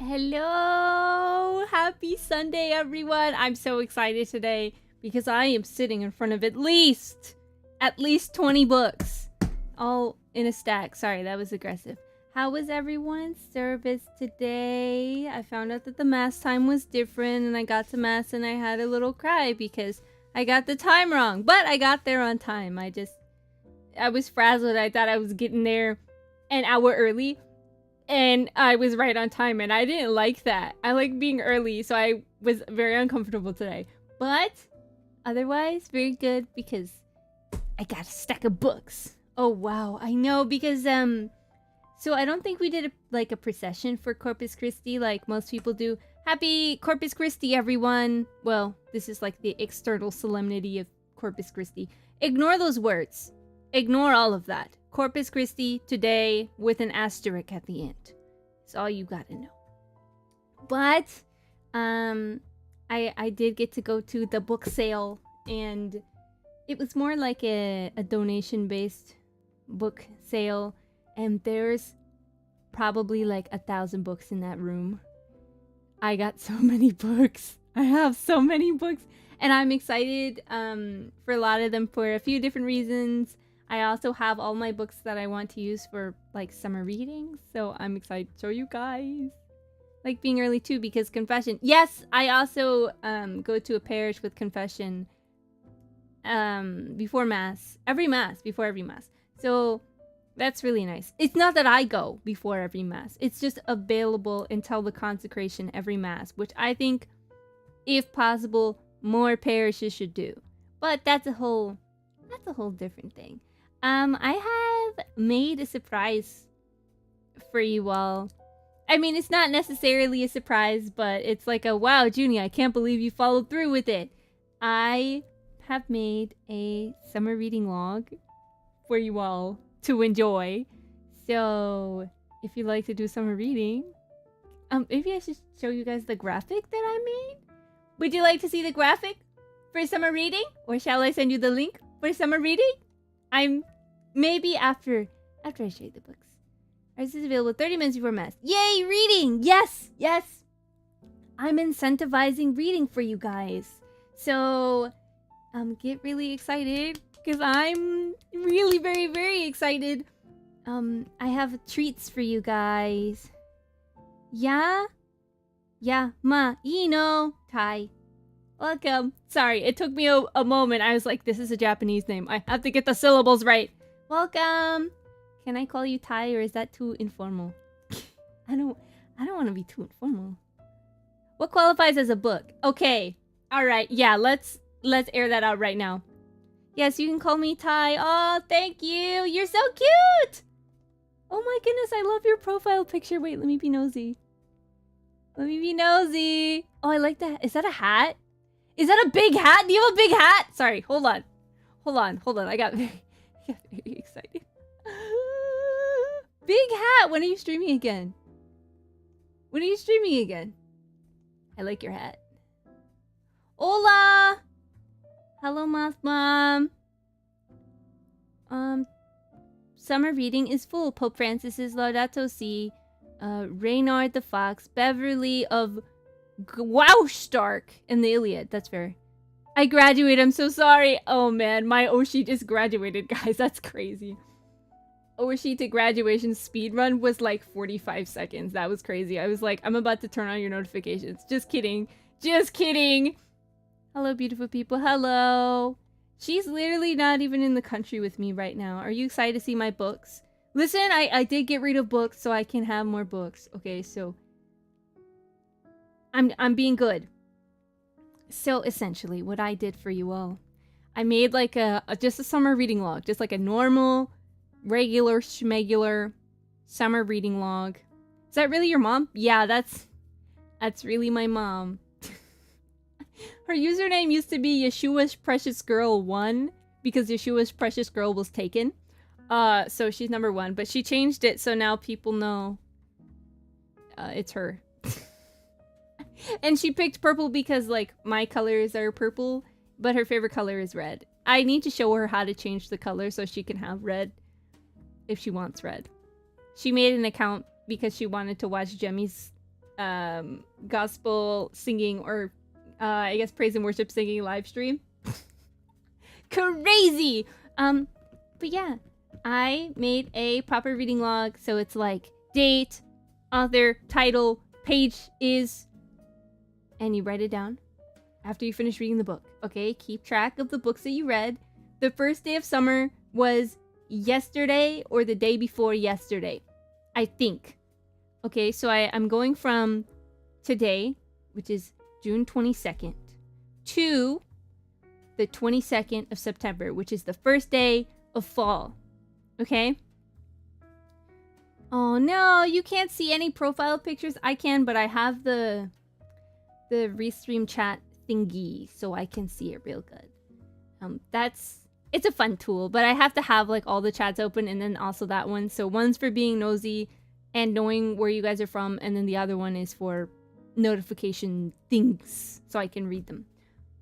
Hello! Happy Sunday, everyone! I'm so excited today because I am sitting in front of at least 20 books. All in a stack. Sorry, that was aggressive. How was everyone's service today? I found out that the mass time was different and I got to mass and I had a little cry because I got the time wrong. But I got there on time. I was frazzled. I thought I was getting there an hour early. And I was right on time, and I didn't like that. I like being early, so I was very uncomfortable today. But otherwise, very good because I got a stack of books. Oh wow, I know because so I don't think we did a procession for Corpus Christi like most people do. Happy Corpus Christi, everyone. Well, this is like the external solemnity of Corpus Christi. Ignore those words. Ignore all of that. Corpus Christi today with an asterisk at the end. It's all you gotta know. But I did get to go to the book sale, and it was more like a donation-based book sale, and there's probably like 1,000 books in that room. I got so many books. I have so many books, and I'm excited for a lot of them for a few different reasons. I also have all my books that I want to use for like summer readings, so I'm excited to show you guys. Like being early too, because confession. Yes, I also go to a parish with confession before mass. Before every mass. So that's really nice. It's not that I go before every mass. It's just available until the consecration every mass, which I think, if possible, more parishes should do. But that's a whole different thing. I have made a surprise for you all. I mean, it's not necessarily a surprise, but it's like a wow, Junie, I can't believe you followed through with it. I have made a summer reading log for you all to enjoy. So, if you'd like to do summer reading, maybe I should show you guys the graphic that I made. Would you like to see the graphic for summer reading? Or shall I send you the link for summer reading? I'm maybe after I show you the books. Ours is available 30 minutes before mass. Yay, reading! Yes, yes. I'm incentivizing reading for you guys. So, get really excited because I'm really very, very excited. I have treats for you guys. Yeah, ma, Tai. Welcome. Sorry, it took me a moment. I was like, this is a Japanese name. I have to get the syllables right. Welcome. Can I call you Tai, or is that too informal? I don't want to be too informal. What qualifies as a book? Okay. All right. Yeah, let's air that out right now. Yes, you can call me Tai. Oh, thank you. You're so cute. Oh my goodness, I love your profile picture. Wait, let me be nosy. Let me be nosy. Oh, I like that. Is that a hat? Is that a big hat? Do you have a big hat? Sorry, hold on. I got very excited. Big hat! When are you streaming again? I like your hat. Hola! Hello, Moth Mom. Summer reading is full. Pope Francis's Laudato Si, Reynard the Fox, Beverly of Gwaustark, and the Iliad. That's fair. I graduated. I'm so sorry. Oh man, my Oshi just graduated, guys. That's crazy. Oshi to graduation speedrun was like 45 seconds. That was crazy. I was like, I'm about to turn on your notifications. Just kidding. Just kidding. Hello, beautiful people. Hello. She's literally not even in the country with me right now. Are you excited to see my books? Listen, I did get rid of books so I can have more books. Okay, so I'm being good. So essentially, what I did for you all, I made like just a summer reading log, just like a normal, regular, schmegular summer reading log. Is that really your mom? Yeah, that's really my mom. Her username used to be Yeshua's Precious Girl 1 because Yeshua's Precious Girl was taken. So she's number 1, but she changed it so now people know it's her. And she picked purple because, like, my colors are purple, but her favorite color is red. I need to show her how to change the color so she can have red if she wants red. She made an account because she wanted to watch Jemmy's gospel singing or I guess praise and worship singing live stream. Crazy! But yeah, I made a proper reading log, so it's like date, author, title, page is, and you write it down after you finish reading the book. Okay, keep track of the books that you read. The first day of summer was yesterday or the day before yesterday, I think. Okay, so I'm going from today, which is June 22nd, to the 22nd of September, which is the first day of fall. Okay? Oh no, you can't see any profile pictures. I can, but I have the restream chat thingy, so I can see it real good. It's a fun tool, but I have to have like all the chats open and then also that one. So one's for being nosy and knowing where you guys are from, and then the other one is for notification things so I can read them.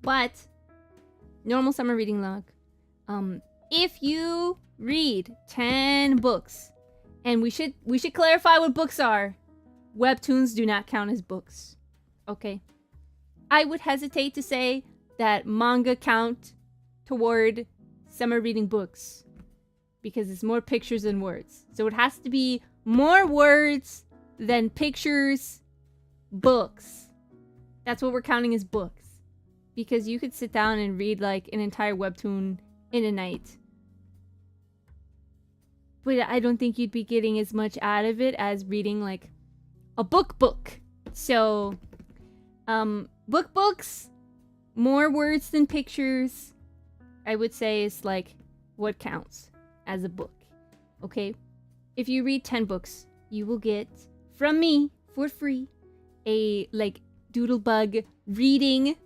But normal summer reading log. If you read 10 books, and we should clarify what books are. Webtoons do not count as books. Okay? I would hesitate to say that manga count toward summer reading books because it's more pictures than words. So it has to be more words than pictures, books. That's what we're counting as books. Because you could sit down and read like an entire webtoon in a night. But I don't think you'd be getting as much out of it as reading like a book. So, books, more words than pictures, I would say is like what counts as a book. Okay? If you read 10 books, you will get from me for free a like doodlebug reading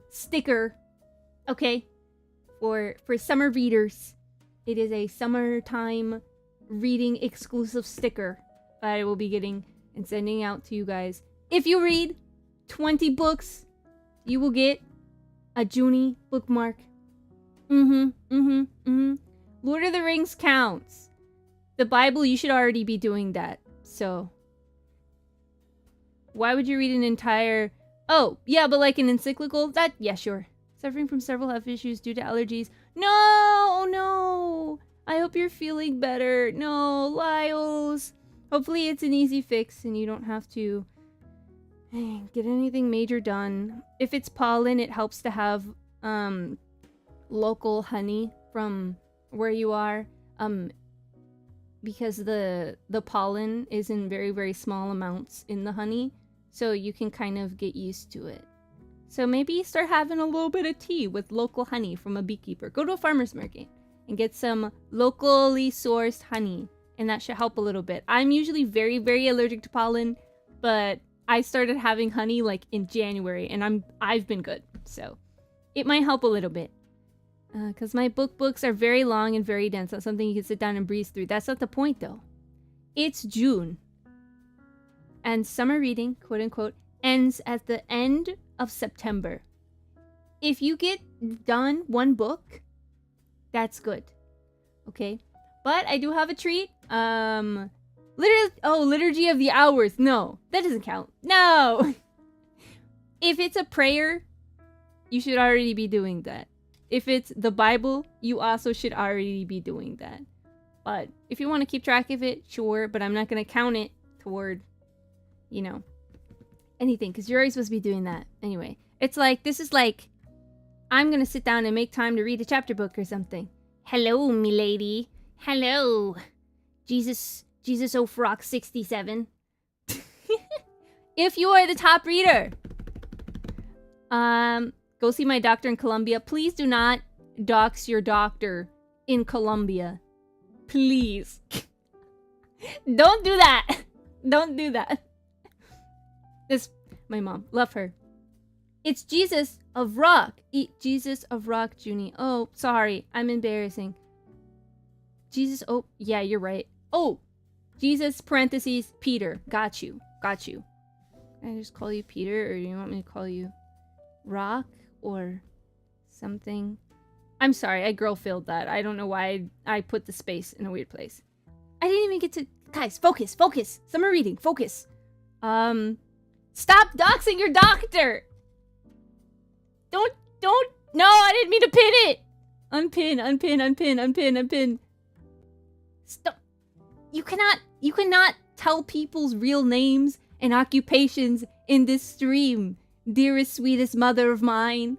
sticker. Okay? For summer readers, it is a summertime reading exclusive sticker that I will be getting and sending out to you guys. If you read 20 books, you will get a Junie bookmark. Lord of the Rings counts. The Bible, you should already be doing that. So, why would you read an entire... Oh, yeah, but like an encyclical? That, yeah, sure. Suffering from several health issues due to allergies. No! Oh, no! I hope you're feeling better. No, Lyles. Hopefully it's an easy fix and you don't have to get anything major done. If it's pollen, it helps to have local honey from where you are. Because the pollen is in very, very small amounts in the honey. So you can kind of get used to it. So maybe start having a little bit of tea with local honey from a beekeeper. Go to a farmer's market and get some locally sourced honey, and that should help a little bit. I'm usually very, very allergic to pollen, but I started having honey like in January, and I've been good, so it might help a little bit. Because my books are very long and very dense. Not something you can sit down and breeze through. That's not the point, though. It's June, and summer reading, quote unquote, ends at the end of September. If you get done one book, that's good. Okay? But I do have a treat. Liturgy of the Hours. No, that doesn't count. No! If it's a prayer, you should already be doing that. If it's the Bible, you also should already be doing that. But if you want to keep track of it, sure, but I'm not going to count it toward, anything, because you're always supposed to be doing that. Anyway, it's like, this is like, I'm gonna sit down and make time to read a chapter book or something. Hello, milady. Hello. Jesus O'Frock 67. If you are the top reader, go see my doctor in Colombia. Please do not dox your doctor in Colombia. Please. Don't do that. Don't do that. This, my mom, love her. It's Jesus of Rock. Jesus of Rock, Junie. Oh, sorry. I'm embarrassing. Jesus, oh, yeah, you're right. Oh, Jesus, parentheses, Peter. Got you. Got you. Can I just call you Peter, or do you want me to call you Rock or something? I'm sorry, I girl-filled that. I don't know why I put the space in a weird place. I didn't even get to... Guys, focus. Summer reading, focus. Stop doxing your doctor! Don't, no, I didn't mean to pin it! Unpin. Stop. You cannot tell people's real names and occupations in this stream. Dearest, sweetest mother of mine.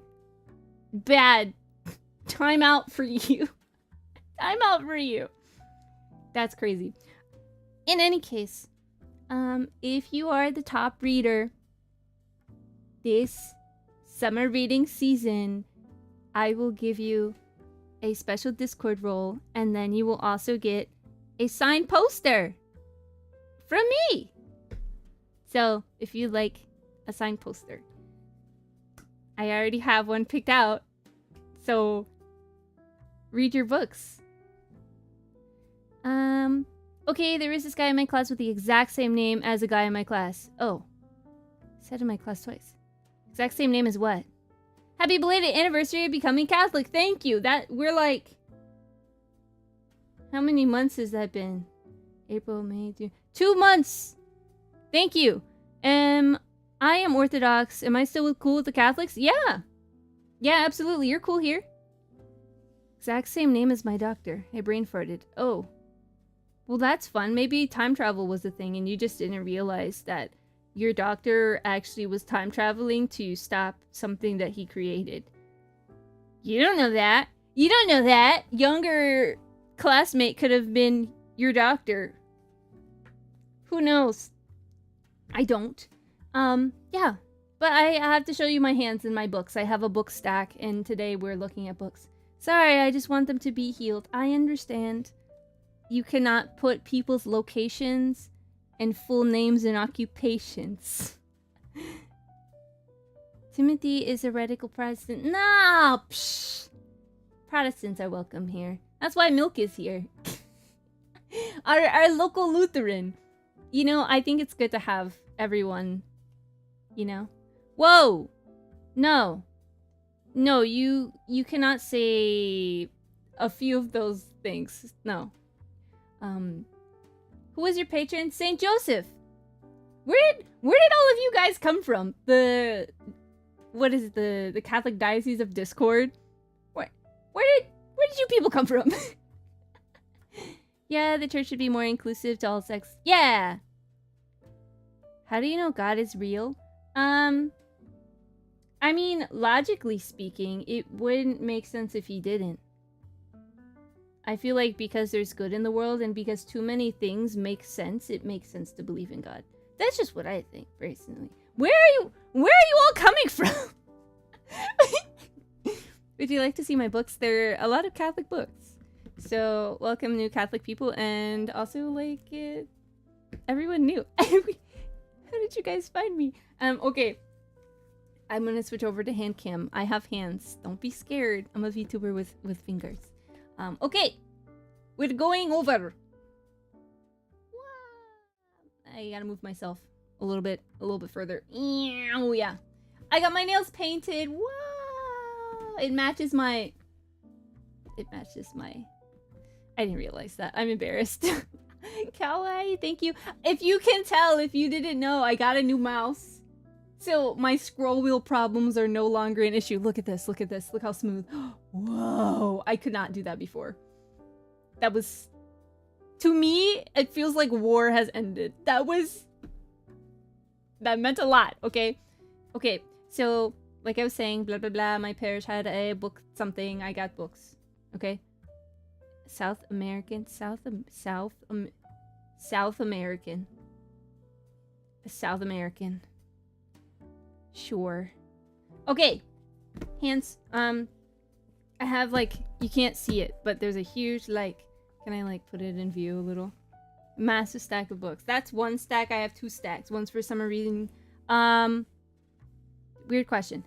Bad. Time out for you. Time out for you. That's crazy. In any case, if you are the top reader this summer reading season, I will give you a special Discord role, and then you will also get a signed poster from me. So, if you like a signed poster, I already have one picked out. So, read your books. Okay, there is this guy in my class with the exact same name as a guy in my class. Oh. Said in my class twice. Exact same name as what? Happy belated anniversary of becoming Catholic. Thank you. We're like... How many months has that been? April, May, June... 2 months! Thank you. I am Orthodox. Am I still cool with the Catholics? Yeah. Yeah, absolutely. You're cool here. Exact same name as my doctor. I brain farted. Oh. Well, that's fun. Maybe time travel was a thing and you just didn't realize that your doctor actually was time traveling to stop something that he created. You don't know that. You don't know that. Younger classmate could have been your doctor. Who knows? I don't. Yeah. But I have to show you my hands in my books. I have a book stack, and today we're looking at books. Sorry, I just want them to be healed. I understand. You cannot put people's locations and full names and occupations. Timothy is a radical Protestant. No! Psh! Protestants are welcome here. That's why Milk is here. our local Lutheran. You know, I think it's good to have everyone, you know? Whoa! No. No, you cannot say a few of those things. No. Who is your patron? Saint Joseph. Where did all of you guys come from? What is it, the Catholic Diocese of Discord? Where did you people come from? Yeah, the church should be more inclusive to all sects. Yeah. How do you know God is real? I mean, logically speaking, it wouldn't make sense if he didn't. I feel like because there's good in the world and because too many things make sense, it makes sense to believe in God. That's just what I think, personally. Where are you all coming from? Would you like to see my books? There are a lot of Catholic books. So, welcome new Catholic people, and also, like, everyone new. How did you guys find me? Okay. I'm gonna switch over to hand cam. I have hands. Don't be scared. I'm a VTuber with fingers. Okay. We're going over. I gotta move myself a little bit further. Oh yeah. I got my nails painted. Wow. It matches my... I didn't realize that. I'm embarrassed. Kawaii, thank you. If you can tell, if you didn't know, I got a new mouse. So my scroll wheel problems are no longer an issue. Look at this, look at this. Look how smooth. Whoa, I could not do that before. That was... To me, it feels like war has ended. That meant a lot, okay? Okay, so, like I was saying, blah, blah, blah. My parish had a book something. I got books, okay? South American. South American. Sure. Okay. Hands. I have, like, you can't see it, but there's a huge, like, can I, like, put it in view a little? Massive stack of books. That's one stack. I have 2 stacks. One's for summer reading. Weird question.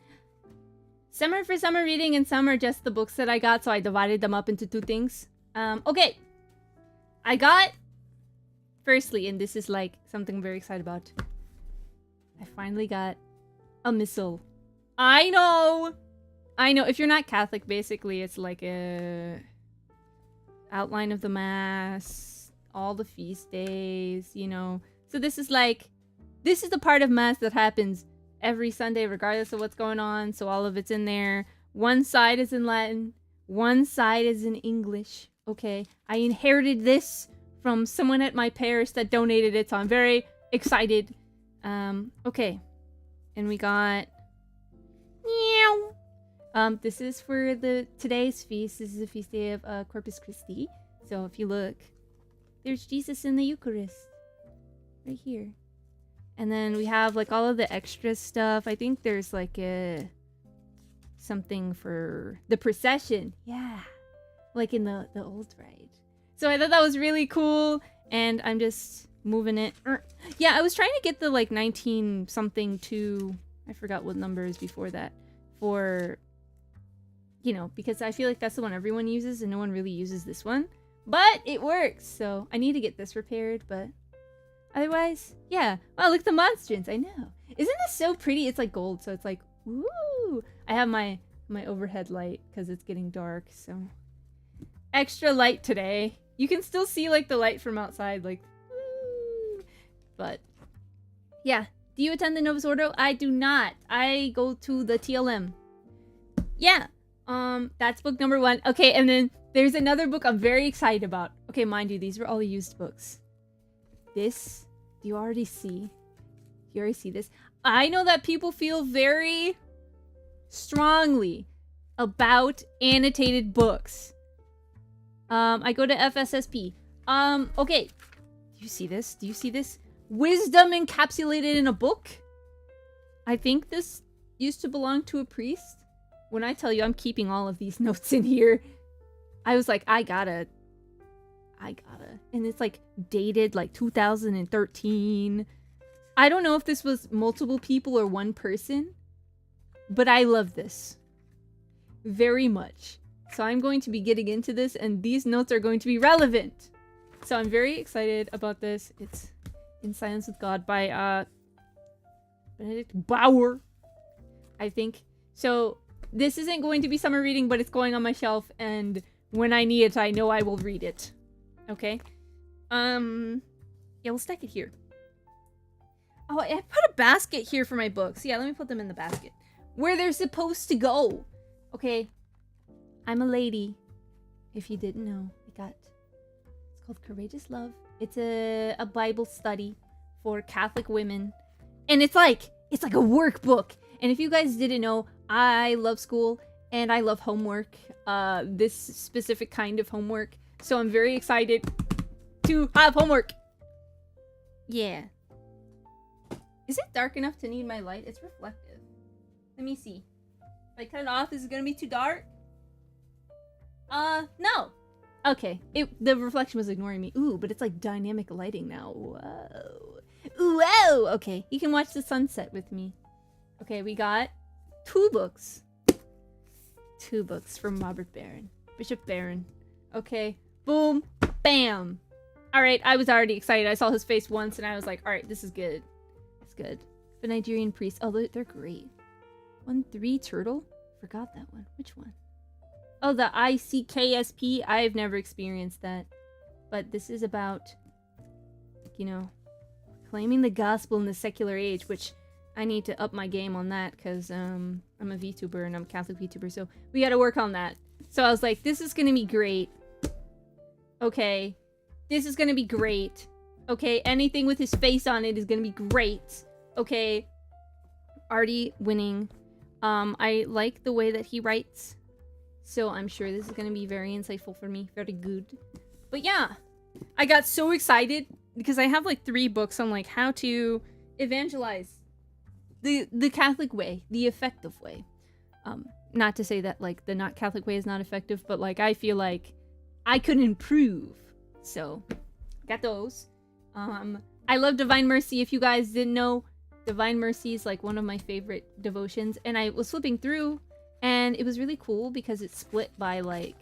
Some are for summer reading and some are just the books that I got, so I divided them up into 2 things. Okay. I got, firstly, and this is, like, something I'm very excited about. I finally got a missal. I know. If you're not Catholic, basically, it's like a outline of the Mass, all the feast days, you know. So this is like this is the part of Mass that happens every Sunday, regardless of what's going on. So all of it's in there. One side is in Latin. One side is in English. Okay. I inherited this from someone at my parish that donated it, so I'm very excited. Okay. And we got... this is for today's feast. This is the feast day of Corpus Christi. So if you look, there's Jesus in the Eucharist. Right here. And then we have like all of the extra stuff. I think there's like something for the procession. Yeah. Like in the old rite. So I thought that was really cool. And I'm just moving it. Yeah, I was trying to get the like 19 something to... I forgot what number is before that. For... You know, because I feel like that's the one everyone uses and no one really uses this one. But it works. So I need to get this repaired, but... Otherwise, yeah. Wow, look at the monstrance. I know. Isn't this so pretty? It's like gold, so it's like, woo! I have my overhead light because it's getting dark, so... Extra light today. You can still see, like, the light from outside, like, woo! But, yeah. Do you attend the Novus Ordo? I do not. I go to the TLM. Yeah. That's book number 1. Okay, and then there's another book I'm very excited about. Okay, mind you, these were all used books. This, do you already see? You already see this? I know that people feel very strongly about annotated books. I go to FSSP. Okay. Do you see this? Do you see this? Wisdom encapsulated in a book? I think this used to belong to a priest. When I tell you I'm keeping all of these notes in here, I was like, I gotta. And it's like dated like 2013. I don't know if this was multiple people or one person, but I love this very much. So I'm going to be getting into this and these notes are going to be relevant. So I'm very excited about this. It's In Silence with God by Benedict Bauer, I think. So this isn't going to be summer reading, but it's going on my shelf, and when I need it, I know I will read it. Okay. Yeah, we'll stack it here. Oh, I put a basket here for my books. Yeah, let me put them in the basket. Where they're supposed to go. Okay. I'm a lady. If you didn't know. It's called Courageous Love. It's a Bible study for Catholic women. And it's like a workbook. And if you guys didn't know, I love school and I love homework. This specific kind of homework. So I'm very excited to have homework. Yeah. Is it dark enough to need my light? It's reflective. Let me see. If I cut it off, is it gonna be too dark? No. Okay. The reflection was ignoring me. Ooh, but it's like dynamic lighting now. Whoa. Whoa! Okay, you can watch the sunset with me. Okay, we got 2 books. 2 books from Robert Barron. Bishop Barron. Okay. Boom. Bam. Alright, I was already excited. I saw his face once and I was like, alright, this is good. It's good. The Nigerian priest. Oh, they're great. 1-3 turtle? Forgot that one. Which one? Oh, the ICKSP. I've never experienced that. But this is about, you know, claiming the gospel in the secular age, which I need to up my game on that because I'm a VTuber and I'm a Catholic VTuber, so we gotta work on that. So I was like, this is gonna be great. Okay. This is gonna be great. Okay, anything with his face on it is gonna be great. Okay. Already winning. I like the way that he writes. So I'm sure this is gonna be very insightful for me. Very good. But yeah. I got so excited because I have like 3 books on like how to evangelize the Catholic way, the effective way. Not to say that like the not Catholic way is not effective, but like I feel like I could improve. So got those. I love Divine Mercy. If you guys didn't know, Divine Mercy is like one of my favorite devotions, and I was flipping through and it was really cool because it's split by like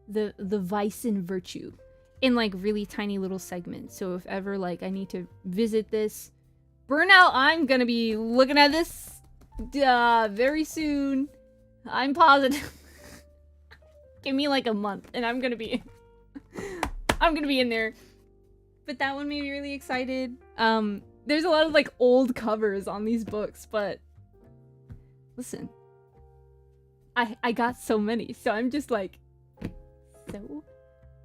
the vice and virtue in like really tiny little segments. So if ever like I need to visit this burnout, I'm gonna be looking at this very soon. I'm positive. Give me like a month and I'm gonna be in there. But that one made me really excited. There's a lot of like old covers on these books, but listen, I got so many, so I'm just like so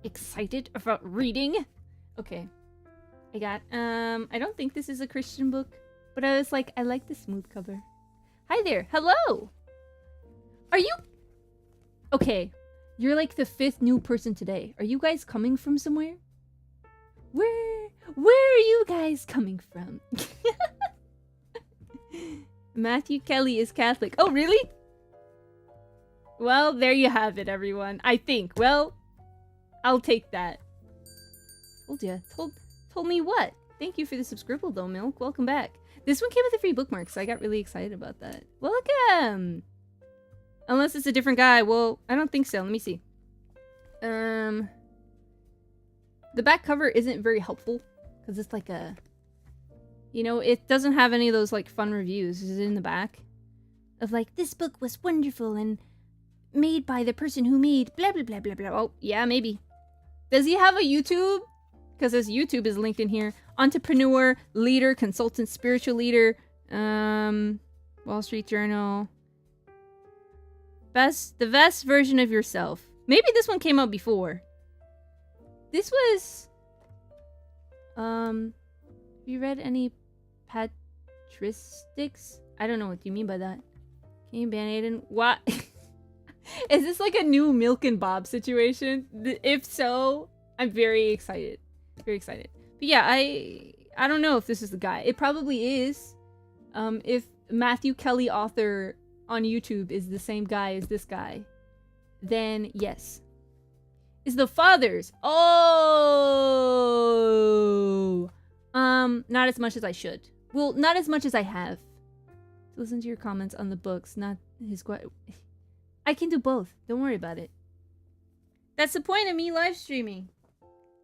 excited about reading. Okay, I got I don't think this is a Christian book, but I was like, I like the smooth cover. Hi there, hello. Are you okay? You're like the 5th new person today. Are you guys coming from somewhere? Where are you guys coming from? Matthew Kelly is Catholic. Oh, really? Well, there you have it, everyone. I think. Well, I'll take that. Told ya. Told me what? Thank you for the subscribe, though, Milk. Welcome back. This one came with a free bookmark, so I got really excited about that. Welcome! Unless it's a different guy. Well, I don't think so. Let me see. The back cover isn't very helpful. Because it's like a... You know, it doesn't have any of those, like, fun reviews. Is it in the back? Of, like, this book was wonderful and made by the person who made blah, blah, blah, blah, blah. Oh, yeah, maybe. Does he have a YouTube? Because his YouTube is linked in here. Entrepreneur, leader, consultant, spiritual leader. Wall Street Journal. The best version of yourself. Maybe this one came out before. This was... Have you read any patristics? I don't know what you mean by that. Can you ban Aiden? What? Is this like a new Milk and Bob situation? If so, I'm very excited. Very excited. But yeah, I don't know if this is the guy. It probably is. If Matthew Kelly author on YouTube is the same guy as this guy, then yes. Is the fathers? Oh, not as much as I should. Well, not as much as I have. Listen to your comments on the books, not his. I can do both. Don't worry about it. That's the point of me live streaming.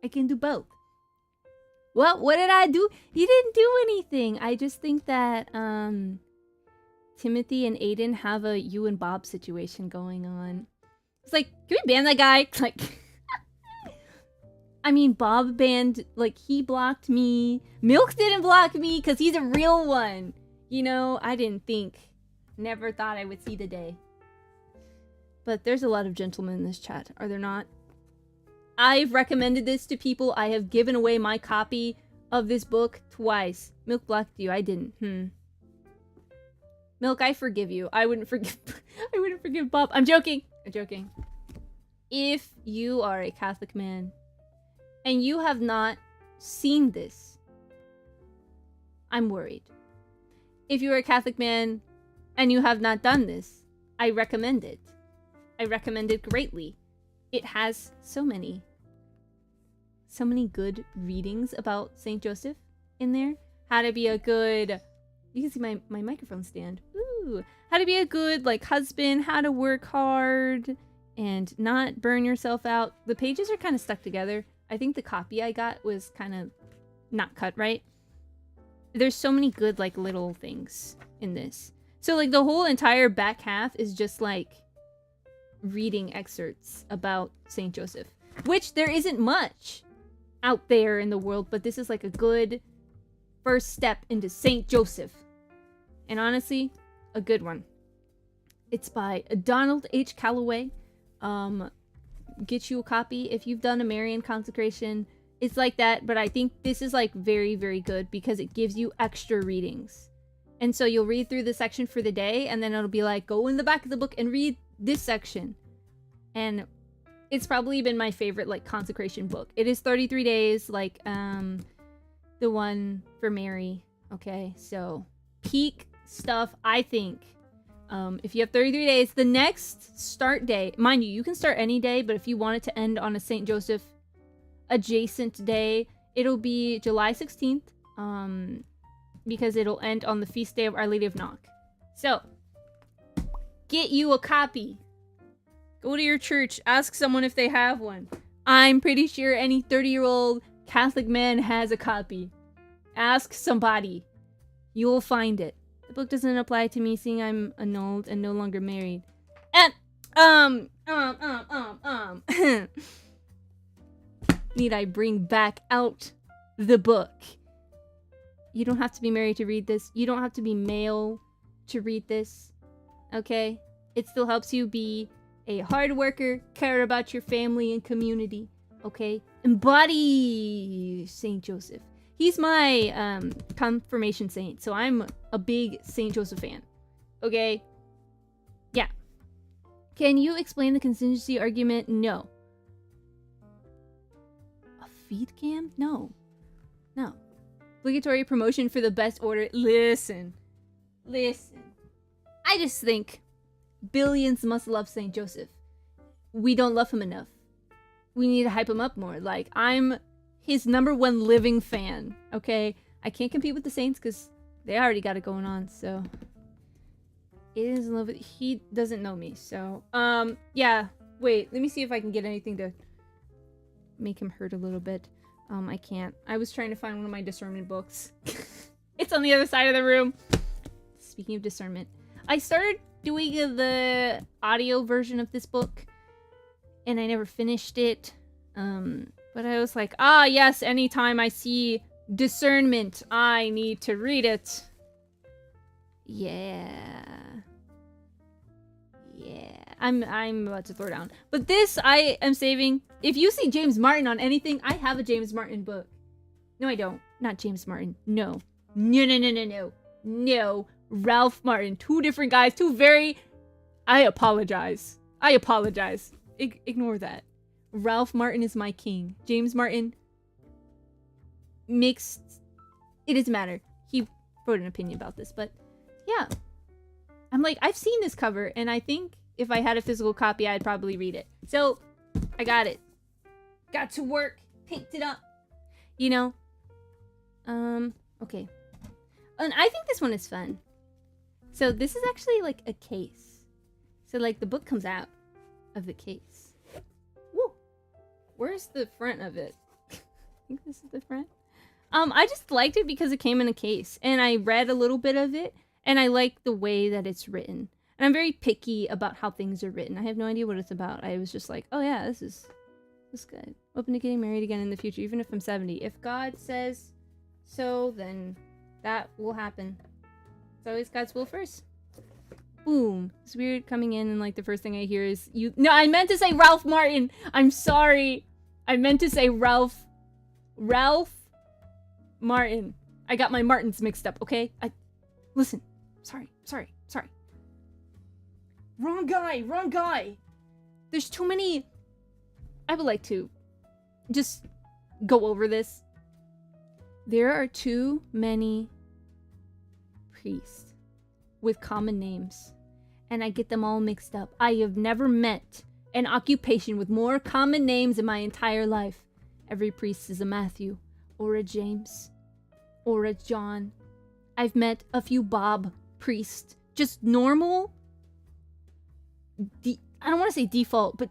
I can do both. Well, what did I do? He didn't do anything. I just think that Timothy and Aiden have a you and Bob situation going on. It's like, can we ban that guy? Like, I mean, Bob banned, like, he blocked me. Milk didn't block me because he's a real one. You know, I didn't think. Never thought I would see the day. But there's a lot of gentlemen in this chat, are there not? I've recommended this to people. I have given away my copy of this book twice. Milk blocked you. I didn't. Milk, I forgive you. I wouldn't forgive I wouldn't forgive Bob. I'm joking. I'm joking. If you are a Catholic man and you have not seen this, I'm worried. If you are a Catholic man and you have not done this, I recommend it. I recommend it greatly. It has so many good readings about Saint Joseph in there. How to be a good... You can see my microphone stand. Ooh. How to be a good, like, husband. How to work hard and not burn yourself out. The pages are kind of stuck together. I think the copy I got was kind of not cut right. There's so many good, like, little things in this. So, like, the whole entire back half is just, like, reading excerpts about Saint Joseph. Which there isn't much out there in the world, but this is, like, a good first step into Saint Joseph. And honestly, a good one. It's by Donald H. Calloway. Get you a copy if you've done a Marian consecration. It's like that, but I think this is like very, very good because it gives you extra readings. And so you'll read through the section for the day, and then it'll be like, go in the back of the book and read this section. And it's probably been my favorite, like, consecration book. It is 33 days, like, the one for Mary. Okay, so peak stuff, I think. If you have 33 days, the next start day, mind you, you can start any day, but if you want it to end on a St. Joseph adjacent day, it'll be July 16th, because it'll end on the feast day of Our Lady of Knock. So, get you a copy. Go to your church, ask someone if they have one. I'm pretty sure any 30-year-old Catholic man has a copy. Ask somebody. You'll find it. The book doesn't apply to me, seeing I'm annulled and no longer married. And, need I bring back out the book? You don't have to be married to read this. You don't have to be male to read this. Okay? It still helps you be a hard worker, care about your family and community. Okay? Embody Saint Joseph. He's my confirmation saint, so I'm a big Saint Joseph fan. Okay? Yeah. Can you explain the contingency argument? No. A feed cam? No. No. Obligatory promotion for the best order. Listen. I just think billions must love Saint Joseph. We don't love him enough. We need to hype him up more. Like, I'm his #1 living fan, okay? I can't compete with the Saints because they already got it going on, so... It is love. He doesn't know me, so... yeah. Wait, let me see if I can get anything to make him hurt a little bit. I can't. I was trying to find one of my discernment books. It's on the other side of the room. Speaking of discernment. I started doing the audio version of this book, and I never finished it. But I was like, ah, yes, anytime I see discernment, I need to read it. Yeah. I'm about to throw down. But this I am saving. If you see James Martin on anything, I have a James Martin book. No, I don't. Not James Martin. No. No. Ralph Martin. Two different guys. Two very... I apologize. Ignore that. Ralph Martin is my king. James Martin makes... It doesn't matter. He wrote an opinion about this, but yeah. I'm like, I've seen this cover, and I think if I had a physical copy, I'd probably read it. So, I got it. Got to work. Picked it up. You know? Okay. And I think this one is fun. So, this is actually, like, a case. So, like, the book comes out of the case. Woo! Where's the front of it? I think this is the front. I just liked it because it came in a case. And I read a little bit of it. And I like the way that it's written. And I'm very picky about how things are written. I have no idea what it's about. I was just like, oh yeah, this is good. Open to getting married again in the future, even if I'm 70. If God says so, then that will happen. It's always God's will first. Boom. It's weird coming in and like the first thing I hear is you. No, I meant to say Ralph Martin. I'm sorry. I meant to say Ralph Martin. I got my Martins mixed up, okay? Listen. Sorry. Wrong guy. There's too many... I would like to just go over this. There are too many priests with common names, and I get them all mixed up. I have never met an occupation with more common names in my entire life. Every priest is a Matthew, or a James, or a John. I've met a few Bob priests. Just normal... I don't want to say default, but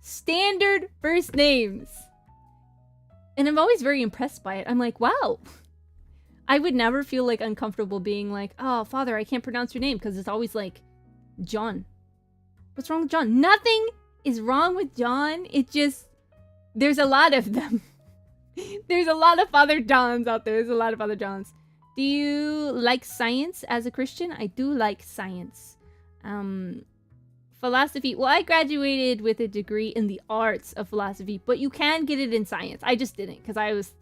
standard first names. And I'm always very impressed by it. I'm like, wow. I would never feel like uncomfortable being like, oh, Father, I can't pronounce your name, because it's always like, John. What's wrong with John? Nothing is wrong with John. It just, there's a lot of them. There's a lot of Father Johns out there. There's a lot of Father Johns. Do you like science as a Christian? I do like science. Philosophy. Well, I graduated with a degree in the arts of philosophy, but you can get it in science. I just didn't, because I was...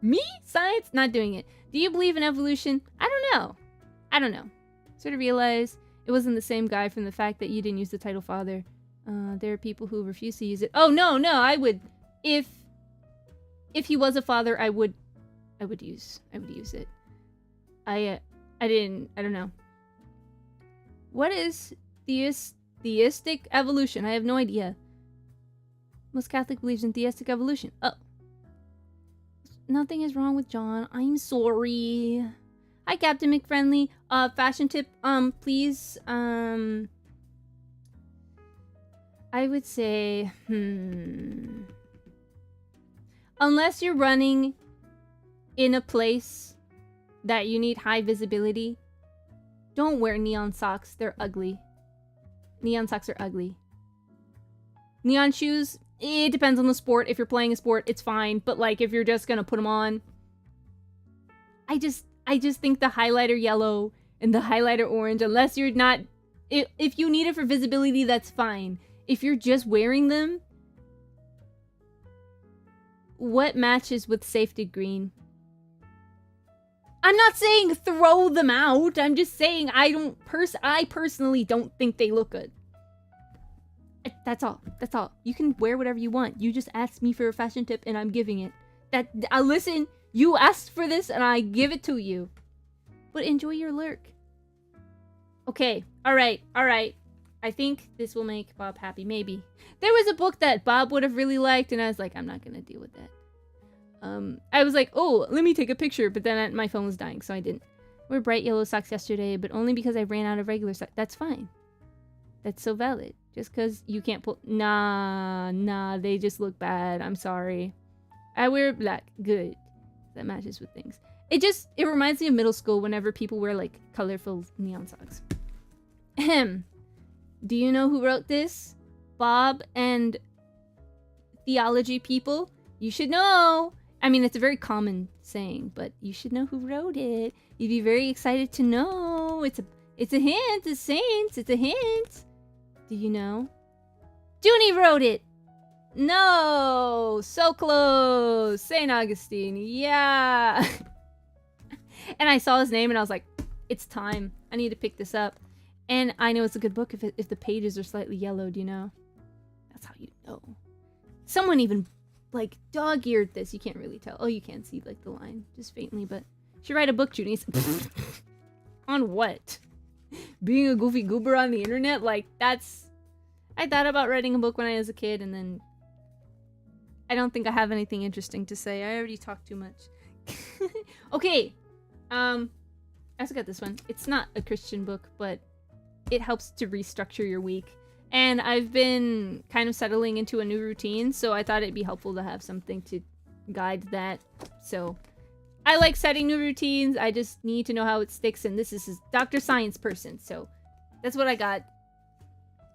Me? Science? Not doing it. Do you believe in evolution? I don't know. Sort of realized it wasn't the same guy from the fact that you didn't use the title father. There are people who refuse to use it. Oh, no, I would... If he was a father, I would use it. I don't know. What is theistic evolution? I have no idea. Most Catholic believes in theistic evolution. Oh. Nothing is wrong with John. I'm sorry. Hi, Captain McFriendly. Fashion tip, please, I would say, unless you're running in a place that you need high visibility, don't wear neon socks. They're ugly. Neon socks are ugly. Neon shoes, it depends on the sport. If you're playing a sport, it's fine. But like, if you're just gonna put them on, I just think the highlighter yellow and the highlighter orange, unless you're not, if you need it for visibility, that's fine. If you're just wearing them, what matches with safety green? I'm not saying throw them out. I'm just saying I personally don't think they look good. That's all. That's all. You can wear whatever you want. You just asked me for a fashion tip and I'm giving it. Listen, you asked for this and I give it to you. But enjoy your lurk. Okay. All right. All right. I think this will make Bob happy. Maybe. There was a book that Bob would have really liked and I was like, I'm not going to deal with that. I was like, oh, let me take a picture. But then my phone was dying, so I didn't. Wear bright yellow socks yesterday, but only because I ran out of regular socks. That's fine. That's so valid. Just because you can't pull... Nah, they just look bad. I'm sorry. I wear black. Good. That matches with things. It reminds me of middle school whenever people wear, like, colorful neon socks. Ahem. Do you know who wrote this? Bob and theology people? You should know. I mean, it's a very common saying, but you should know who wrote it. You'd be very excited to know. It's a hint. It's saints. It's a hint. Do you know? Junie wrote it. No, so close. St. Augustine. Yeah. And I saw his name and I was like, it's time. I need to pick this up. And I know it's a good book if the pages are slightly yellowed, you know? That's how you know. Someone even, like, dog-eared this. You can't really tell. Oh, you can see, like, the line just faintly, but... Should write a book, Junie. On what? Being a goofy goober on the internet? Like, that's... I thought about writing a book when I was a kid, and then... I don't think I have anything interesting to say. I already talked too much. Okay. I also got this one. It's not a Christian book, but it helps to restructure your week. And I've been kind of settling into a new routine, so I thought it'd be helpful to have something to guide that. So, I like setting new routines. I just need to know how it sticks, and this is a Dr. Science person, so that's what I got.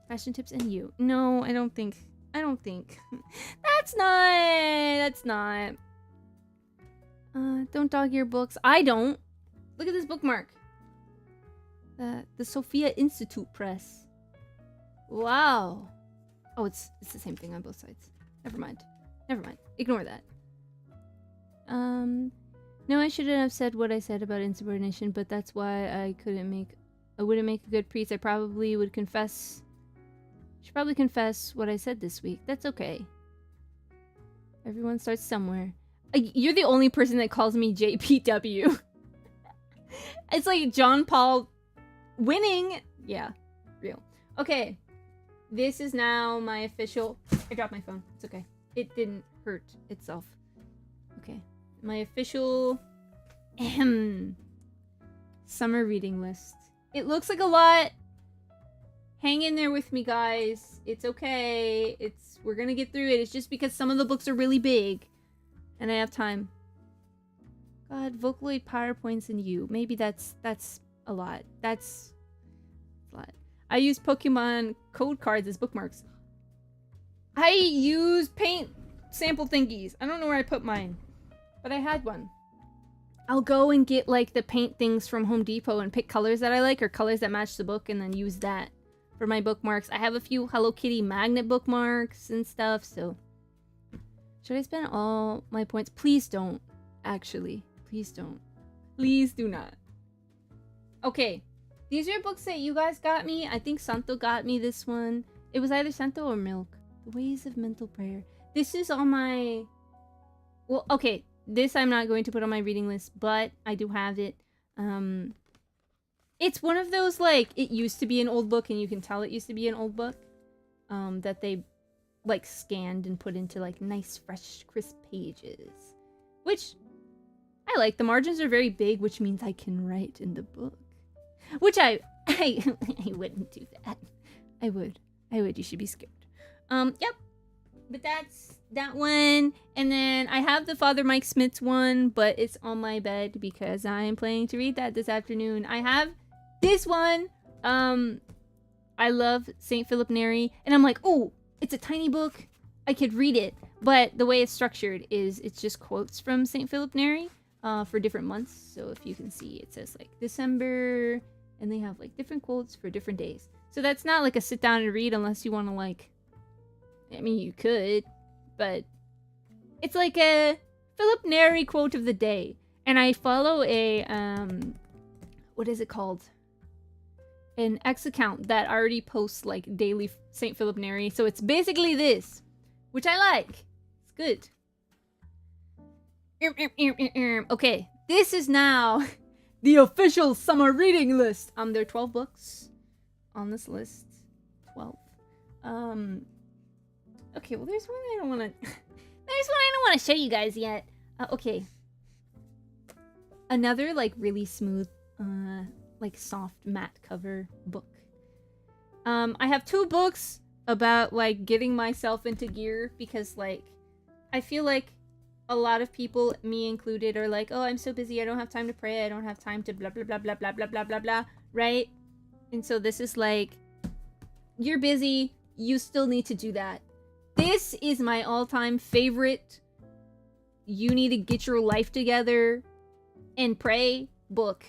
Fashion tips and you. No, I don't think. That's not. Don't dog your books. I don't. Look at this bookmark. The Sophia Institute Press. Wow. Oh, it's the same thing on both sides. Never mind. Ignore that. No, I shouldn't have said what I said about insubordination, but that's why I wouldn't make a good priest. I probably would confess. Should probably confess what I said this week. That's okay. Everyone starts somewhere. You're the only person that calls me JPW. It's like John Paul winning. Yeah, real. Okay. This is now my official... I dropped my phone. It's okay. It didn't hurt itself. Okay. My official... summer reading list. It looks like a lot. Hang in there with me, guys. It's okay. We're gonna get through it. It's just because some of the books are really big. And I have time. God, Vocaloid PowerPoints and you. Maybe that's a lot. That's a lot. I use Pokemon code cards as bookmarks. I use paint sample thingies. I don't know where I put mine. But I had one. I'll go and get, like, the paint things from Home Depot and pick colors that I like or colors that match the book and then use that for my bookmarks. I have a few Hello Kitty magnet bookmarks and stuff, so... Should I spend all my points? Please don't. Actually. Please don't. Please do not. Okay. These are books that you guys got me. I think Santo got me this one. It was either Santo or Milk. The Ways of Mental Prayer. This is on my... Well, okay. This I'm not going to put on my reading list, but I do have it. It's one of those, like, it used to be an old book, and you can tell it used to be an old book. That they, like, scanned and put into, like, nice, fresh, crisp pages. Which... I like. The margins are very big, which means I can write in the book. Which I wouldn't do that. I would. You should be scared. Yep. But that's that one. And then I have the Father Mike Smith's one, but it's on my bed because I am planning to read that this afternoon. I have this one. I love St. Philip Neri. And I'm like, oh, it's a tiny book. I could read it. But the way it's structured is it's just quotes from St. Philip Neri. for different months. So if you can see, it says like December, and they have like different quotes for different days. So that's not like a sit down and read unless you want to like, I mean, you could, but it's like a Philip Neri quote of the day. And I follow a, what is it called? An X account that already posts like daily St. Philip Neri. So it's basically this, which I like. It's good. Okay, this is now the official summer reading list. There are 12 books on this list. 12. Okay, well there's one I don't want to show you guys yet. Okay. Another like really smooth like soft matte cover book. I have 2 books about like getting myself into gear because like I feel like a lot of people, me included, are like, oh, I'm so busy, I don't have time to pray, I don't have time to blah blah blah blah blah blah blah blah blah, right? And so this is like, you're busy, you still need to do that. This is my all-time favorite, you need to get your life together and pray book.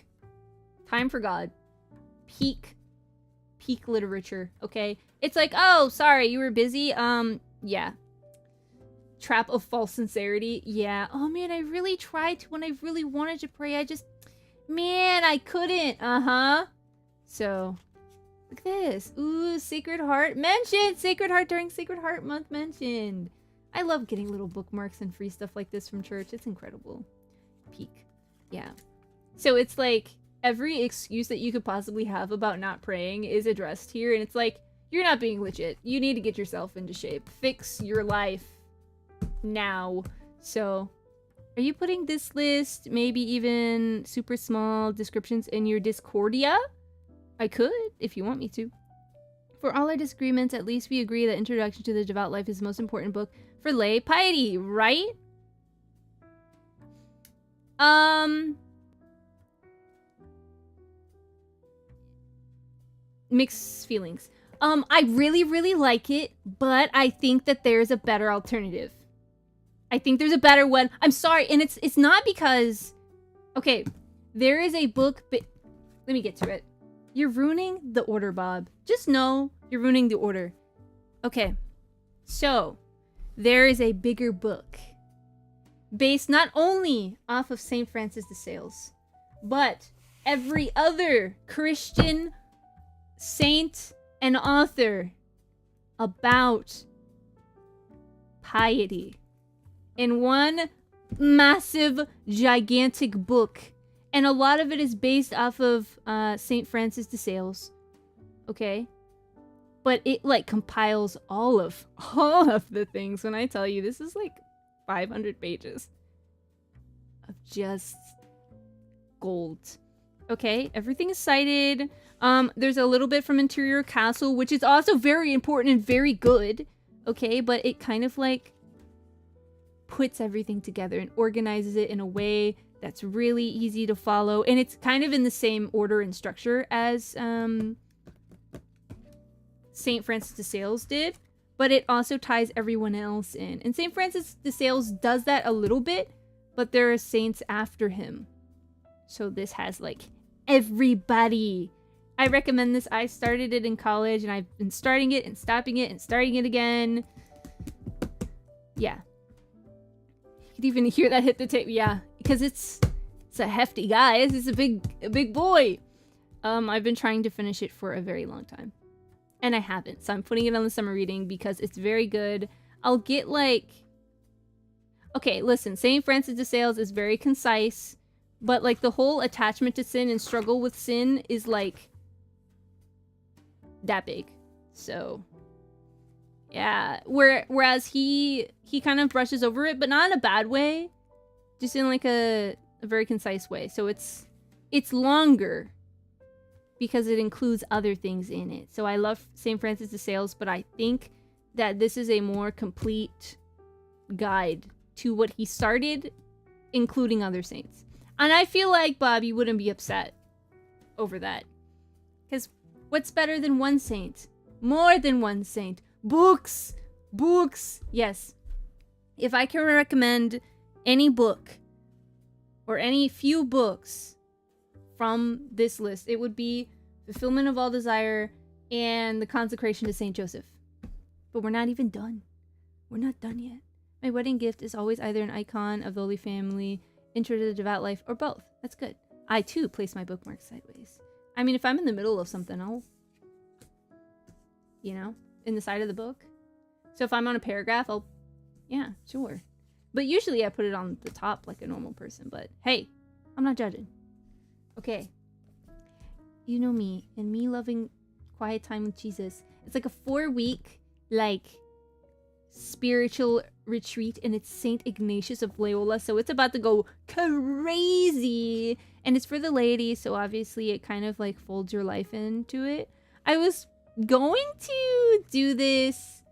Time for God. Peak literature, okay? It's like, oh, sorry, you were busy? Yeah. Trap of false sincerity. Yeah. Oh, man, I really tried to when I really wanted to pray. Man, I couldn't. Uh-huh. So, look at this. Ooh, Sacred Heart. Mentioned! Sacred Heart during Sacred Heart Month mentioned. I love getting little bookmarks and free stuff like this from church. It's incredible. Peak. Yeah. So it's like every excuse that you could possibly have about not praying is addressed here. And it's like, you're not being legit. You need to get yourself into shape. Fix your life now. So, are you putting this list, maybe even super small descriptions in your Discordia? I could, if you want me to. For all our disagreements, at least we agree that Introduction to the Devout Life is the most important book for lay piety, right? Mixed feelings. I really, really like it, but I think that there's a better alternative. I think there's a better one. I'm sorry, and it's not because... Okay, there is a book... Let me get to it. You're ruining the order, Bob. Just know you're ruining the order. Okay, so there is a bigger book based not only off of St. Francis de Sales, but every other Christian saint and author about piety in one massive, gigantic book. And a lot of it is based off of St. Francis de Sales. Okay? But it, like, compiles all of the things. When I tell you, this is, like, 500 pages of just gold. Okay? Everything is cited. There's a little bit from Interior Castle, which is also very important and very good. Okay? But it kind of, like, puts everything together and organizes it in a way that's really easy to follow. And it's kind of in the same order and structure as St. Francis de Sales did, but it also ties everyone else in. And St. Francis de Sales does that a little bit, but there are saints after him. So this has, like, everybody. I recommend this. I started it in college, and I've been starting it and stopping it and starting it again. Yeah. You could even hear that hit the tape. Yeah, because it's a hefty guys. It's a big boy. I've been trying to finish it for a very long time, and I haven't. So I'm putting it on the summer reading because it's very good. I'll get, like... Okay, listen. St. Francis de Sales is very concise, but, like, the whole attachment to sin and struggle with sin is, like, that big. So... yeah, whereas he kind of brushes over it, but not in a bad way, just in like a very concise way. So it's longer because it includes other things in it. So I love St. Francis de Sales, but I think that this is a more complete guide to what he started, including other saints. And I feel like Bobby wouldn't be upset over that. Because what's better than one saint? More than one saint. Books! Books! Yes. If I can recommend any book or any few books from this list, it would be Fulfillment of All Desire and The Consecration to Saint Joseph. But we're not even done. We're not done yet. My wedding gift is always either an icon of the Holy Family, Intro to the Devout Life, or both. That's good. I, too, place my bookmarks sideways. I mean, if I'm in the middle of something, I'll... You know? In the side of the book. So if I'm on a paragraph, I'll... Yeah, sure. But usually I put it on the top like a normal person. But hey, I'm not judging. Okay. You know me, and me loving quiet time with Jesus. It's like a 4-week, like, spiritual retreat, and it's St. Ignatius of Loyola, so it's about to go crazy. And it's for the ladies, so obviously it kind of like folds your life into it. I was going to do this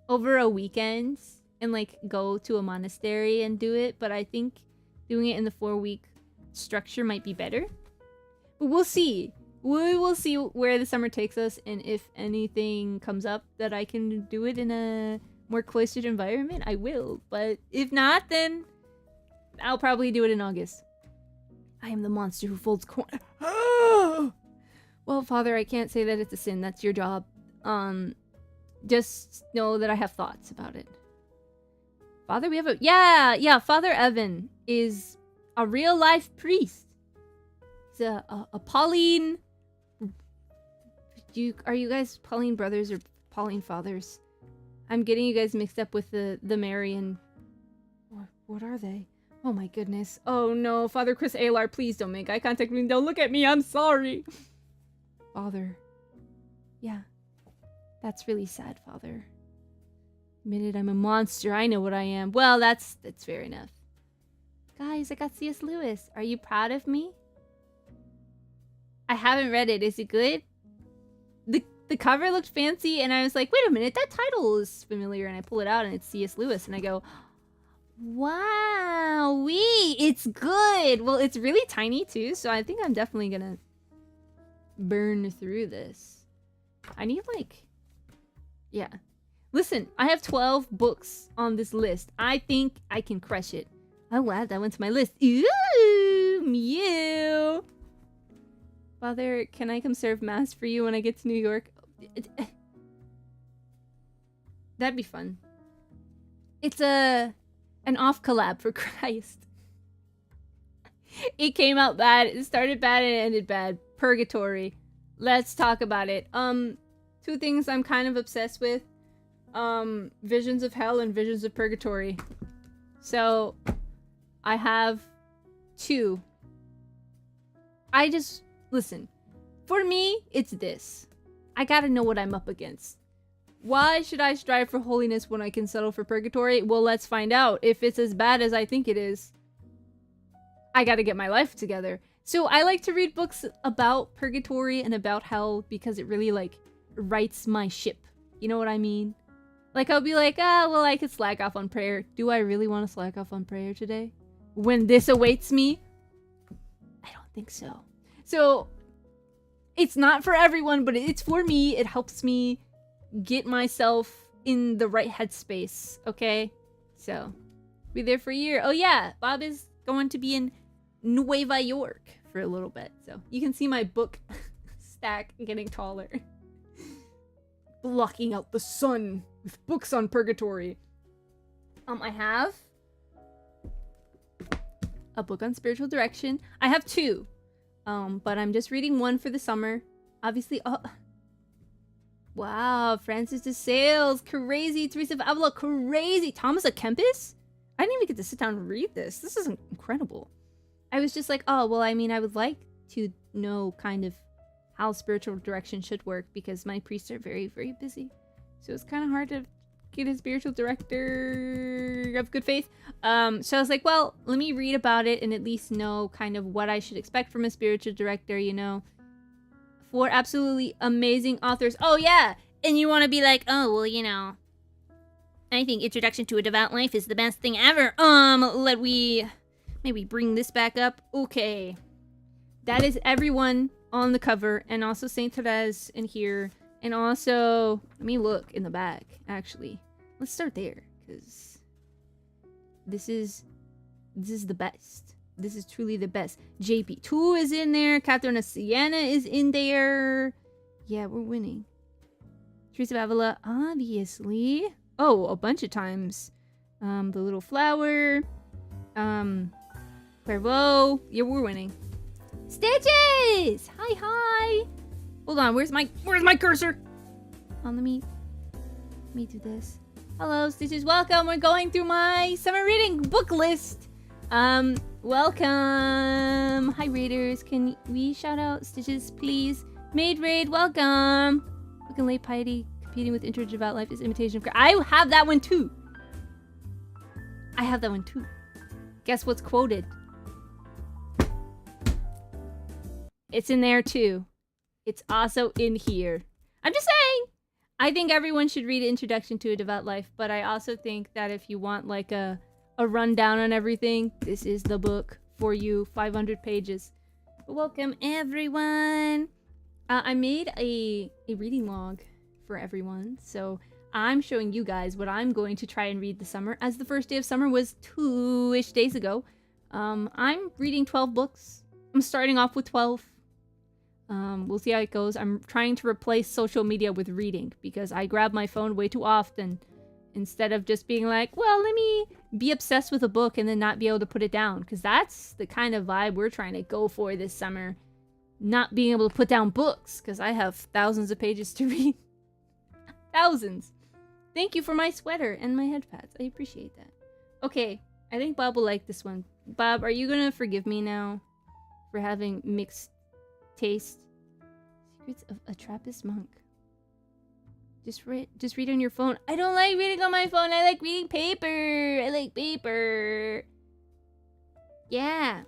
over a weekend and like go to a monastery and do it, but I think doing it in the 4-week structure might be better. But we'll see. We will see where the summer takes us, and if anything comes up that I can do it in a more cloistered environment, I will. But if not, then I'll probably do it in August. I am the monster who folds corn. Well, Father, I can't say that it's a sin. That's your job. Just know that I have thoughts about it. Father, we have a... Yeah, Father Evan is a real-life priest. He's a Pauline... Are you guys Pauline brothers or Pauline fathers? I'm getting you guys mixed up with the Marian... What are they? Oh my goodness. Oh no, Father Chris Alar, please don't make eye contact with me. Don't look at me, I'm sorry. Father. Yeah. That's really sad, Father. Admitted I'm a monster. I know what I am. Well, that's fair enough. Guys, I got C.S. Lewis. Are you proud of me? I haven't read it. Is it good? The cover looked fancy, and I was like, wait a minute, that title is familiar, and I pull it out, and it's C.S. Lewis, and I go, wow, it's good. Well, it's really tiny, too, so I think I'm definitely gonna burn through this. I need, like... Yeah. Listen, I have 12 books on this list. I think I can crush it. Oh, wow, that went to my list. Ooh, meow. Father, can I come serve Mass for you when I get to New York? That'd be fun. It's an off collab for Christ. It came out bad. It started bad and it ended bad. Purgatory. Let's talk about it. 2 things I'm kind of obsessed with. Visions of Hell and Visions of Purgatory. So, I have 2. Listen. For me, it's this. I gotta know what I'm up against. Why should I strive for holiness when I can settle for purgatory? Well, let's find out. If it's as bad as I think it is, I gotta get my life together. So I like to read books about purgatory and about hell because it really, like, rights my ship. You know what I mean? Like, I'll be like, well, I could slack off on prayer. Do I really want to slack off on prayer today? When this awaits me? I don't think so. So, it's not for everyone, but it's for me. It helps me get myself in the right headspace, okay? So, be there for a year. Oh yeah, Bob is going to be in Nueva York for a little bit. So, you can see my book stack getting taller. Blocking out the sun with books on purgatory. I have a book on spiritual direction. I have 2. But I'm just reading one for the summer. Obviously, wow, Francis de Sales, crazy. Teresa of Avila, crazy. Thomas A. Kempis? I didn't even get to sit down and read this. This is incredible. I was just like, oh, well, I mean, I would like to know kind of how spiritual direction should work because my priests are very, very busy. So it's kind of hard to get a spiritual director of good faith. So I was like, well, let me read about it and at least know kind of what I should expect from a spiritual director, you know. 4 absolutely amazing authors. Oh, yeah! And you want to be like, oh, well, you know, I think Introduction to a Devout Life is the best thing ever. Let we maybe bring this back up. Okay. That is everyone on the cover, and also Saint Therese in here. And also, let me look in the back, actually. Let's start there, because this is the best. This is truly the best. JP2 is in there. Catherine of Siena is in there. Yeah, we're winning. Teresa of Avila, obviously. Oh, a bunch of times. The Little Flower. Clairvaux. Yeah, we're winning. Stitches! Hi, hi! Hold on, where's my cursor? Let me do this. Hello, Stitches, welcome! We're going through my summer reading book list! Welcome! Hi, Raiders. Can we shout out Stitches, please? Maid Raid, welcome! Looking late piety, competing with intro to devout life is imitation of... I have that one too! Guess what's quoted? It's in there too. It's also in here. I'm just saying! I think everyone should read Introduction to a Devout Life, but I also think that if you want like a rundown on everything, this is the book for you. 500 pages. Welcome everyone! I made a reading log for everyone, so I'm showing you guys what I'm going to try and read this summer, as the first day of summer was 2-ish days ago. I'm reading 12 books. I'm starting off with 12. We'll see how it goes. I'm trying to replace social media with reading because I grab my phone way too often instead of just being like, well, let me be obsessed with a book and then not be able to put it down, because that's the kind of vibe we're trying to go for this summer. Not being able to put down books because I have thousands of pages to read. Thousands. Thank you for my sweater and my head pads. I appreciate that. Okay, I think Bob will like this one. Bob, are you gonna forgive me now for having mixed taste? Secrets of a Trappist Monk. Just read on your phone. I don't like reading on my phone. I like reading paper. I like paper. Yeah.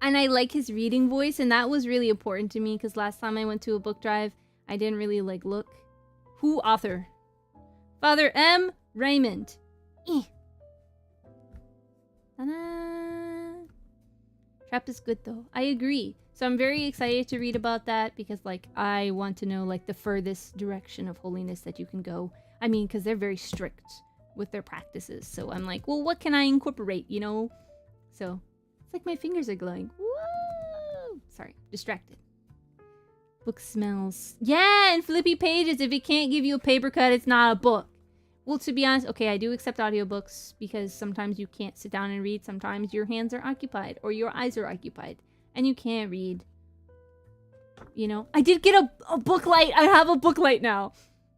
And I like his reading voice, and that was really important to me because last time I went to a book drive, I didn't really like look. Who author? Father M. Raymond. Ta-da! Trap is good though. I agree. So I'm very excited to read about that because like I want to know like the furthest direction of holiness that you can go. I mean, because they're very strict with their practices. So I'm like, well, what can I incorporate, you know? So it's like my fingers are glowing. Whoa! Sorry, distracted. Book smells. Yeah, and flippy pages. If it can't give you a paper cut, it's not a book. Well, to be honest, okay, I do accept audiobooks because sometimes you can't sit down and read. Sometimes your hands are occupied or your eyes are occupied and you can't read. You know, I did get a book light. I have a book light now.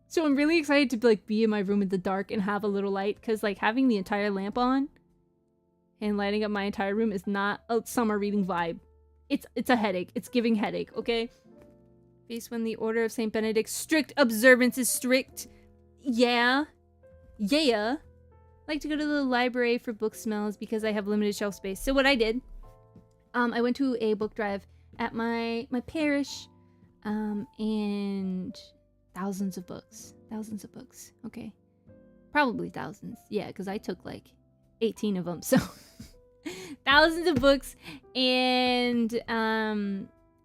So I'm really excited to like be in my room in the dark and have a little light because like having the entire lamp on and lighting up my entire room is not a summer reading vibe. It's a headache. It's giving headache, okay? Based when the Order of St. Benedict, strict observance is strict. Yeah. Yeah. I like to go to the library for book smells because I have limited shelf space. So what I did, I went to a book drive at my parish, and thousands of books. Okay. Probably thousands. Yeah, because I took like 18 of them. So thousands of books. And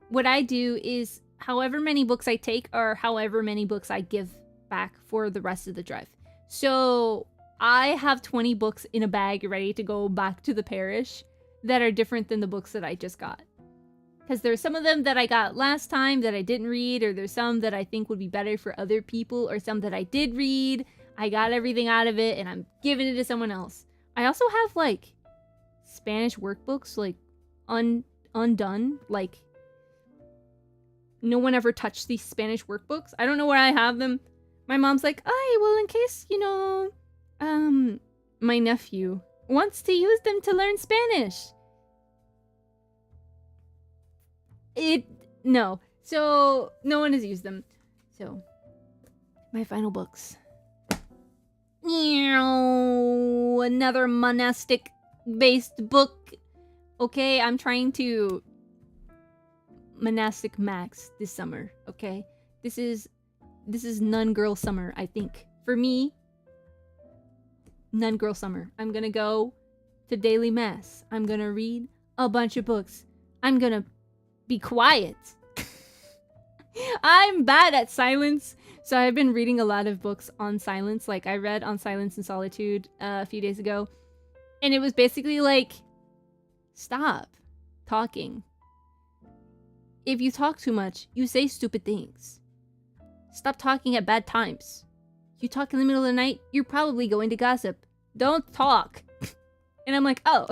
what I do is however many books I take or however many books I give back for the rest of the drive. So I have 20 books in a bag ready to go back to the parish that are different than the books that I just got. Because there's some of them that I got last time that I didn't read, or there's some that I think would be better for other people, or some that I did read. I got everything out of it and I'm giving it to someone else. I also have like Spanish workbooks like undone. Like no one ever touched these Spanish workbooks. I don't know where I have them. My mom's like, "Ay, well, in case, you know, my nephew wants to use them to learn Spanish." No. So, no one has used them. So, my final books. Another monastic-based book. Okay, I'm trying to monastic max this summer, okay? This is nun girl summer, I think. For me, nun girl summer. I'm gonna go to daily mass. I'm gonna read a bunch of books. I'm gonna be quiet. I'm bad at silence, so I've been reading a lot of books on silence. Like I read On Silence and Solitude a few days ago, and it was basically like Stop talking. If you talk too much, you say stupid things. Stop talking at bad times. You talk in the middle of the night, you're probably going to gossip. Don't talk. And I'm like, oh.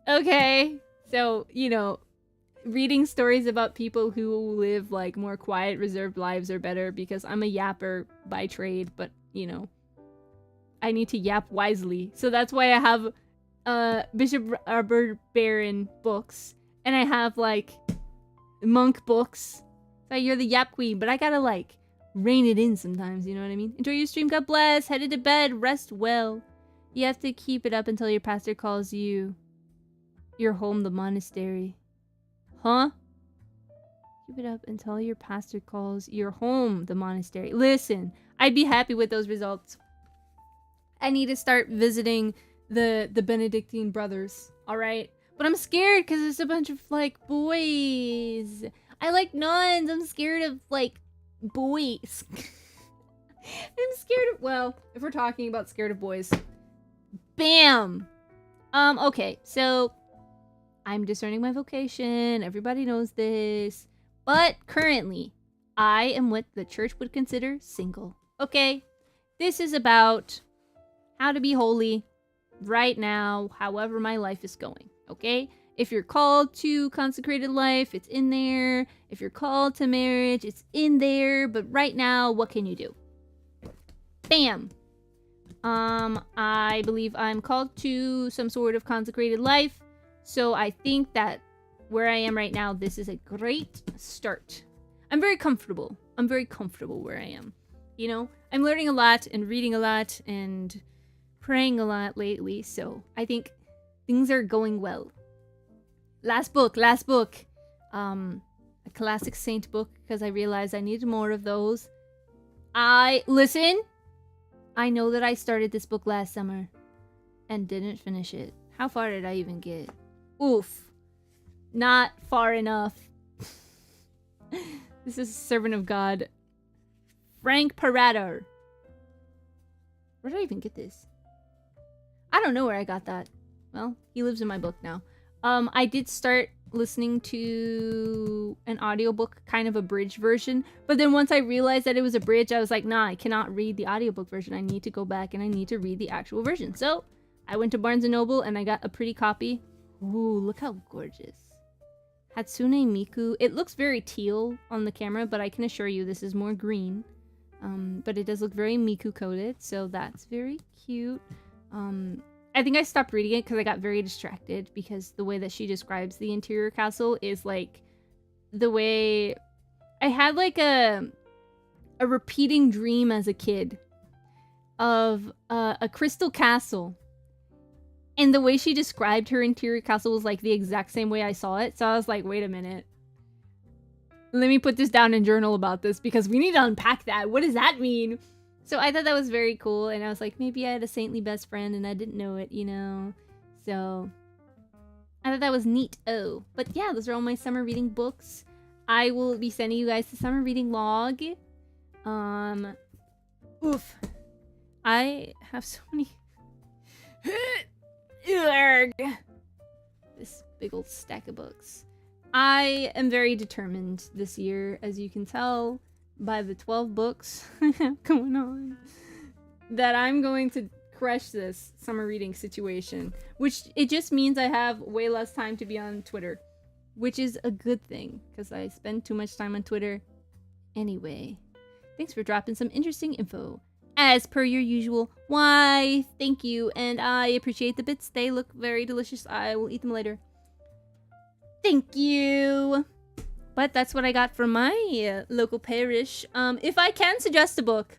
Okay. So, you know, reading stories about people who live like more quiet, reserved lives are better because I'm a yapper by trade, but you know, I need to yap wisely. So that's why I have Bishop Robert Barron books, and I have like monk books. So you're the yap queen, but I gotta like rein it in sometimes, you know what I mean? Enjoy your stream, God bless, headed to bed, rest well. You have to keep it up until your pastor calls you your home, the monastery. Huh? Keep it up until your pastor calls your home the monastery. Listen, I'd be happy with those results. I need to start visiting the Benedictine brothers, alright? But I'm scared because there's a bunch of, like, boys. I like nuns. I'm scared of, like, boys. I'm scared of, well, if we're talking about scared of boys. Bam! Okay, so I'm discerning my vocation. Everybody knows this. But currently, I am what the church would consider single. Okay? This is about how to be holy right now, however my life is going. Okay? If you're called to consecrated life, it's in there. If you're called to marriage, it's in there. But right now, what can you do? Bam! I believe I'm called to some sort of consecrated life. So I think that where I am right now, this is a great start. I'm very comfortable. I'm very comfortable where I am. You know, I'm learning a lot and reading a lot and praying a lot lately. So I think things are going well. Last book. A classic saint book because I realized I needed more of those. Listen. I know that I started this book last summer and didn't finish it. How far did I even get? Oof. Not far enough. This is a servant of God. Frank Parader. Where did I even get this? I don't know where I got that. Well, he lives in my book now. I did start listening to an audiobook, kind of a bridge version. But then once I realized that it was a bridge, I was like, nah, I cannot read the audiobook version. I need to go back and I need to read the actual version. So I went to Barnes & Noble and I got a pretty copy. Ooh, look how gorgeous. Hatsune Miku. It looks very teal on the camera, but I can assure you this is more green. But it does look very Miku coded, so that's very cute. I think I stopped reading it because I got very distracted because the way that she describes the interior castle is like the way I had like a repeating dream as a kid of a crystal castle. And the way she described her interior castle was like the exact same way I saw it. So I was like, wait a minute. Let me put this down and journal about this because we need to unpack that. What does that mean? So I thought that was very cool. And I was like, maybe I had a saintly best friend and I didn't know it, you know? So I thought that was neat. Oh, but yeah, those are all my summer reading books. I will be sending you guys the summer reading log. Oof. I have so many... This big old stack of books. I am very determined this year, as you can tell by the 12 books going on, that I'm going to crush this summer reading situation, which it just means I have way less time to be on Twitter, which is a good thing because I spend too much time on Twitter anyway. Thanks for dropping some interesting info. As per your usual. Why, thank you, and I appreciate the bits. They look very delicious. I will eat them later. Thank you. But that's what I got from my local parish. If I can suggest a book,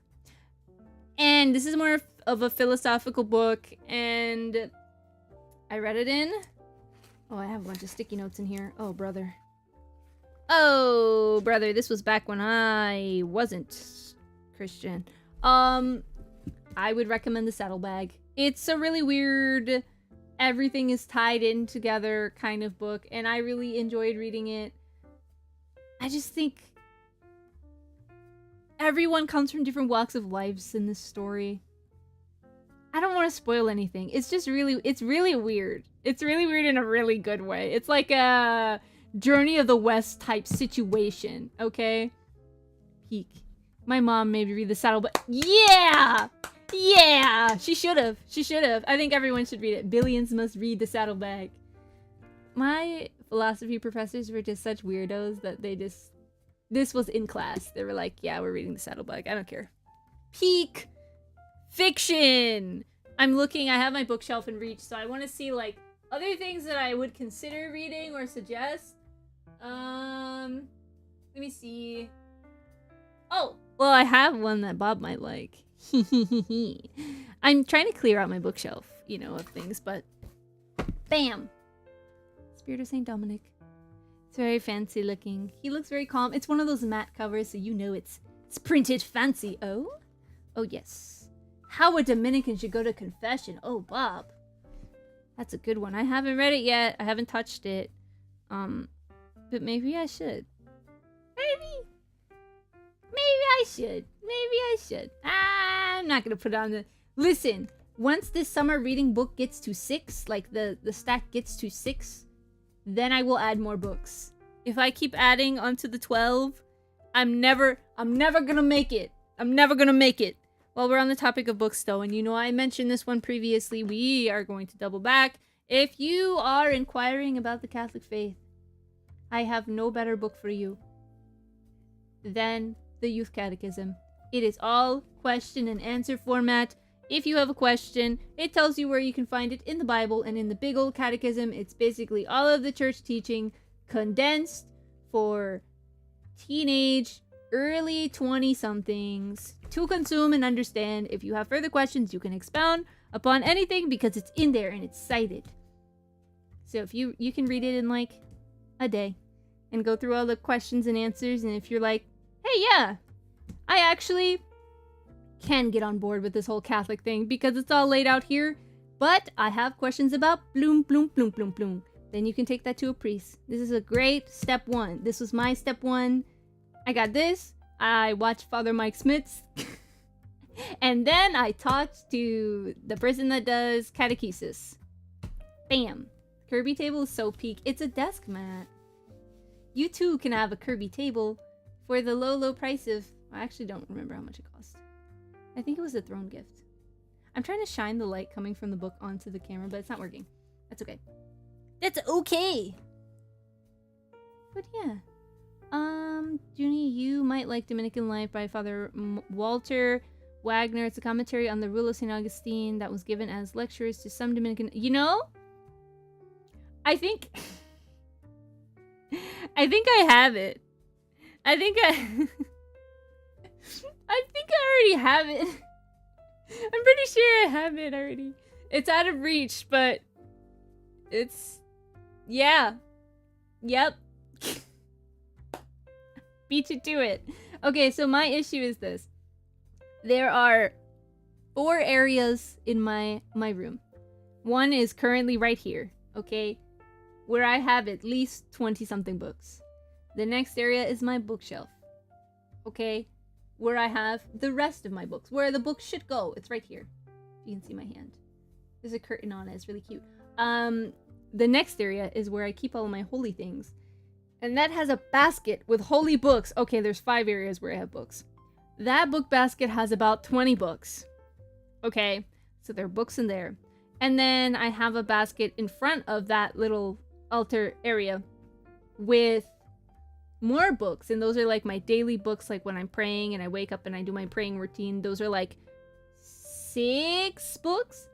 and this is more of a philosophical book, and I read it in... Oh, I have a bunch of sticky notes in here. Oh, brother. Oh, brother, this was back when I wasn't Christian. I would recommend the Saddlebag. It's a really weird, everything is tied in together kind of book, and I really enjoyed reading it. I just think everyone comes from different walks of lives in this story. I don't want want to spoil anything. It's really weird. It's really weird in a really good way. It's like a Journey of the West type situation, okay? Peak. My mom made me read the Saddlebag. Yeah! Yeah! She should have. She should have. I think everyone should read it. Billions must read the Saddlebag. My philosophy professors were just such weirdos that they just... This was in class. They were like, yeah, we're reading the Saddlebag. I don't care. Peak fiction! I'm looking. I have my bookshelf in reach, so I want to see, like, other things that I would consider reading or suggest. Let me see. Oh! Well, I have one that Bob might like. I'm trying to clear out my bookshelf, you know, of things, but... Bam! Spirit of St. Dominic. It's very fancy looking. He looks very calm. It's one of those matte covers, so you know it's printed fancy. Oh? Oh, yes. How a Dominican should go to confession. Oh, Bob. That's a good one. I haven't read it yet. I haven't touched it. But maybe I should. Maybe I should. Maybe I should. I'm not gonna put on the... Listen, once this summer reading book gets to 6, like the stack gets to 6, then I will add more books. If I keep adding onto the 12, I'm never gonna make it. I'm never gonna make it. While we're on the topic of books though, and you know I mentioned this one previously, we are going to double back. If you are inquiring about the Catholic faith, I have no better book for you than the Youth Catechism. It is all question and answer format. If you have a question, it tells you where you can find it in the Bible and in the big old catechism. It's basically all of the church teaching condensed for teenage, early 20-somethings to consume and understand. If you have further questions, you can expound upon anything because it's in there and it's cited. So if you can read it in like a day and go through all the questions and answers, and if you're like, hey, yeah, I actually can get on board with this whole Catholic thing because it's all laid out here, but I have questions about bloom, bloom, bloom, bloom, bloom. Then you can take that to a priest. This is a great step 1. This was my step 1. I got this. I watched Father Mike Smith's. And then I talked to the person that does catechesis. Bam. Kirby table is so peak. It's a desk mat. You too can have a Kirby table for the low price of... I actually don't remember how much it cost. I think it was a throne gift. I'm trying to shine the light coming from the book onto the camera, but it's not working. That's okay. That's okay! But yeah. Junie, you might like Dominican Life by Father Walter Wagner. It's a commentary on the Rule of St. Augustine that was given as lectures to some Dominican... You know? I think... I think I have it. I think I already have it. I'm pretty sure I have it already. It's out of reach, but it's... Yeah. Yep. Beat you to it. Okay, so my issue is this. There are 4 areas in my room. One is currently right here, okay? Where I have at least 20-something books. The next area is my bookshelf, okay? Where I have the rest of my books. Where the books should go. It's right here. You can see my hand. There's a curtain on it. It's really cute. The next area is where I keep all of my holy things. And that has a basket with holy books. Okay, there's 5 areas where I have books. That book basket has about 20 books. Okay, so there are books in there. And then I have a basket in front of that little altar area with more books. And those are like my daily books, like when I'm praying and I wake up and I do my praying routine. Those are like 6 books.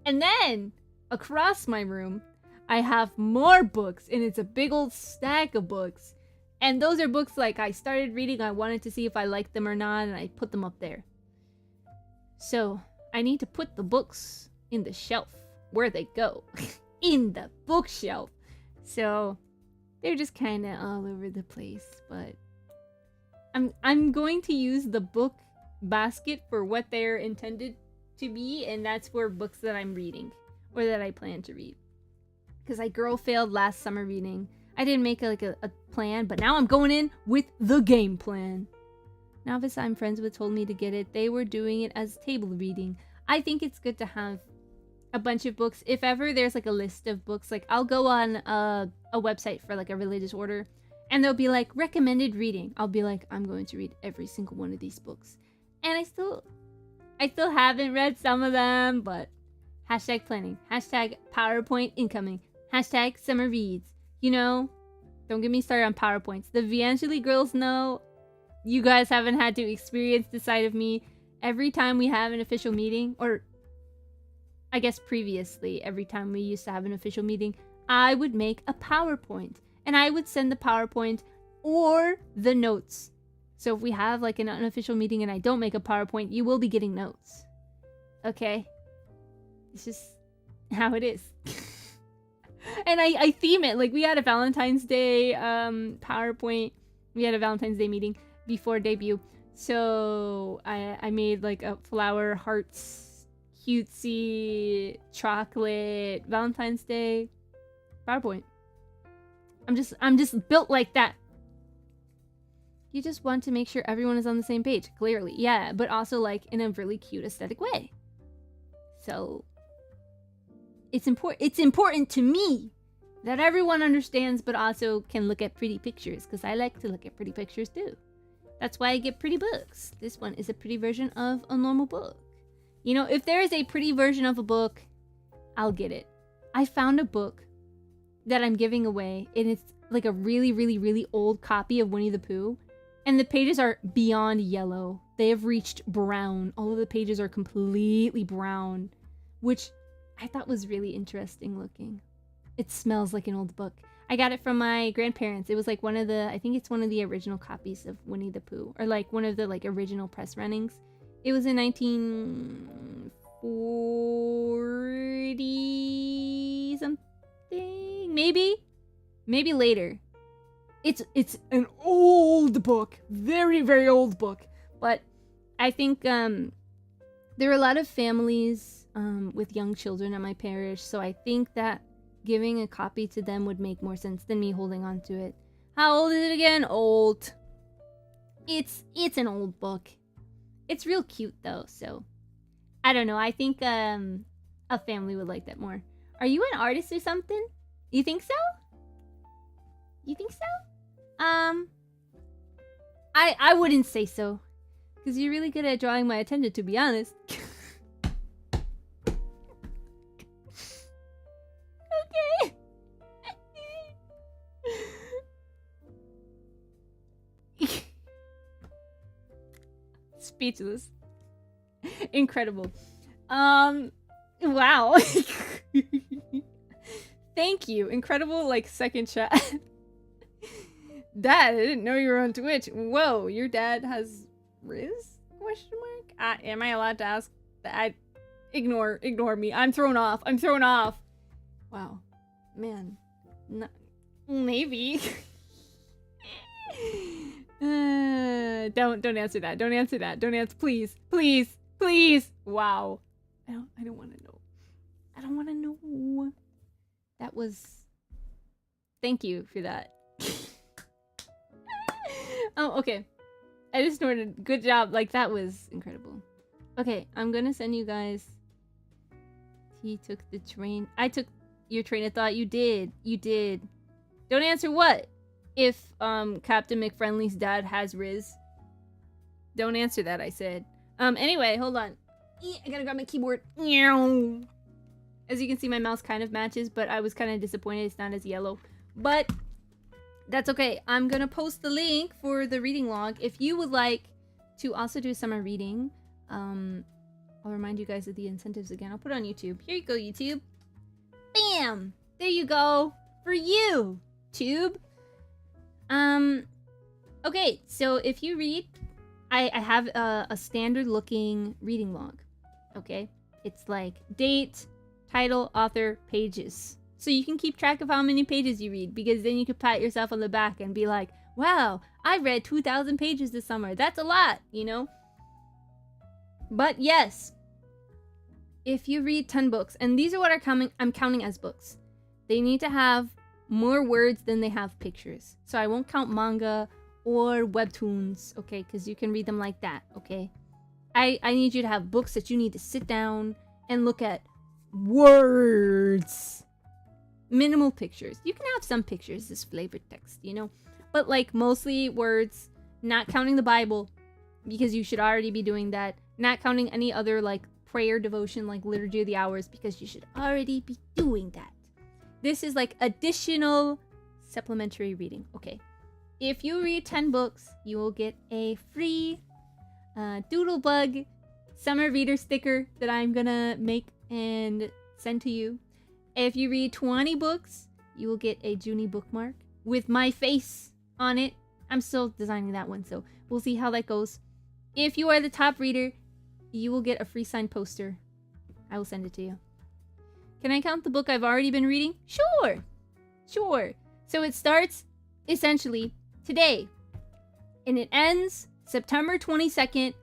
And then across my room, I have more books, and it's a big old stack of books. And those are books like I started reading, I wanted to see if I liked them or not, and I put them up there. So, I need to put the books in the shelf where they go. In the bookshelf. So, they're just kind of all over the place, but I'm going to use the book basket for what they're intended to be, and that's for books that I'm reading, or that I plan to read. Because I girl failed last summer reading. I didn't make a plan, but now I'm going in with the game plan. Novice I'm friends with told me to get it. They were doing it as table reading. I think it's good to have a bunch of books. If ever there's like a list of books, like I'll go on a website for like a religious order, and they'll be like recommended reading. I'll be like, I'm going to read every single one of these books, and I still haven't read some of them, but hashtag planning, hashtag PowerPoint incoming, hashtag summer reads. You know, don't get me started on PowerPoints. The VAngeli girls know. You guys haven't had to experience this side of me. Every time we have an official meeting, or I guess previously, every time we used to have an official meeting, I would make a PowerPoint. And I would send the PowerPoint or the notes. So if we have like an unofficial meeting and I don't make a PowerPoint, you will be getting notes. Okay? It's just how it is. And I theme it. Like we had a Valentine's Day PowerPoint. We had a Valentine's Day meeting before debut. So I made like a flower hearts cutesy chocolate Valentine's Day PowerPoint. I'm just built like that. You just want to make sure everyone is on the same page, clearly. Yeah, but also like in a really cute aesthetic way. So it's important to me that everyone understands but also can look at pretty pictures, because I like to look at pretty pictures too. That's why I get pretty books. This one is a pretty version of a normal book. You know, if there is a pretty version of a book, I'll get it. I found a book that I'm giving away, and it's like a really, really, really old copy of Winnie the Pooh. And the pages are beyond yellow. They have reached brown. All of the pages are completely brown, which I thought was really interesting looking. It smells like an old book. I got it from my grandparents. It was like one of the, I think it's one of the original copies of Winnie the Pooh, or like one of the like original press runnings. It was in 1940 something, maybe later. It's an old book, very, very old book. But I think there are a lot of families with young children at my parish, so I think that giving a copy to them would make more sense than me holding on to it. How old is it again? Old. It's an old book. It's real cute though, so I don't know. I think a family would like that more. Are you an artist or something? You think so? You think so? I wouldn't say so, because you're really good at drawing my attention, to be honest. Okay. Speechless. Incredible. Wow. Thank you. Incredible, like, second chat. Dad, I didn't know you were on Twitch. Whoa, your dad has Riz? Question mark? Am I allowed to ask that? Ignore me. I'm thrown off. Wow. Man. No, maybe. Don't answer that. Don't answer, please. Wow. I don't want to know. I don't want to know. That was... Thank you for that. Oh, okay. I just snorted. Good job. Like, that was incredible. Okay, I'm gonna send you guys... He took the train. I took your train of thought. You did. Don't answer what? If, Captain McFriendly's dad has Riz. Don't answer that, I said. Anyway, hold on. I gotta grab my keyboard. As you can see, my mouse kind of matches, but I was kind of disappointed it's not as yellow. But that's okay. I'm gonna post the link for the reading log. If you would like to also do summer reading, I'll remind you guys of the incentives again. I'll put it on YouTube. Here you go, YouTube. Bam! There you go. For you, Tube. Okay, so if you read, I have a standard looking reading log. Okay? It's like date, title, author, pages. So you can keep track of how many pages you read, because then you can pat yourself on the back and be like, wow, I read 2,000 pages this summer. That's a lot, you know? But yes, if you read 10 books, and these are what I'm counting as books, they need to have more words than they have pictures. So I won't count manga or webtoons, okay? Because you can read them like that, okay? I need you to have books that you need to sit down and look at words. Minimal pictures. You can have some pictures as flavored text, you know? But like mostly words, not counting the Bible, because you should already be doing that. Not counting any other like prayer devotion like Liturgy of the Hours, because you should already be doing that. This is like additional supplementary reading. Okay. If you read 10 books, you will get a free Doodlebug summer reader sticker that I'm gonna make and send to you. If you read 20 books, you will get a Junie bookmark with my face on it. I'm still designing that one, so we'll see how that goes. If you are the top reader, you will get a free signed poster. I will send it to you. Can I count the book I've already been reading? Sure. Sure. So it starts essentially today, and it ends September 22nd,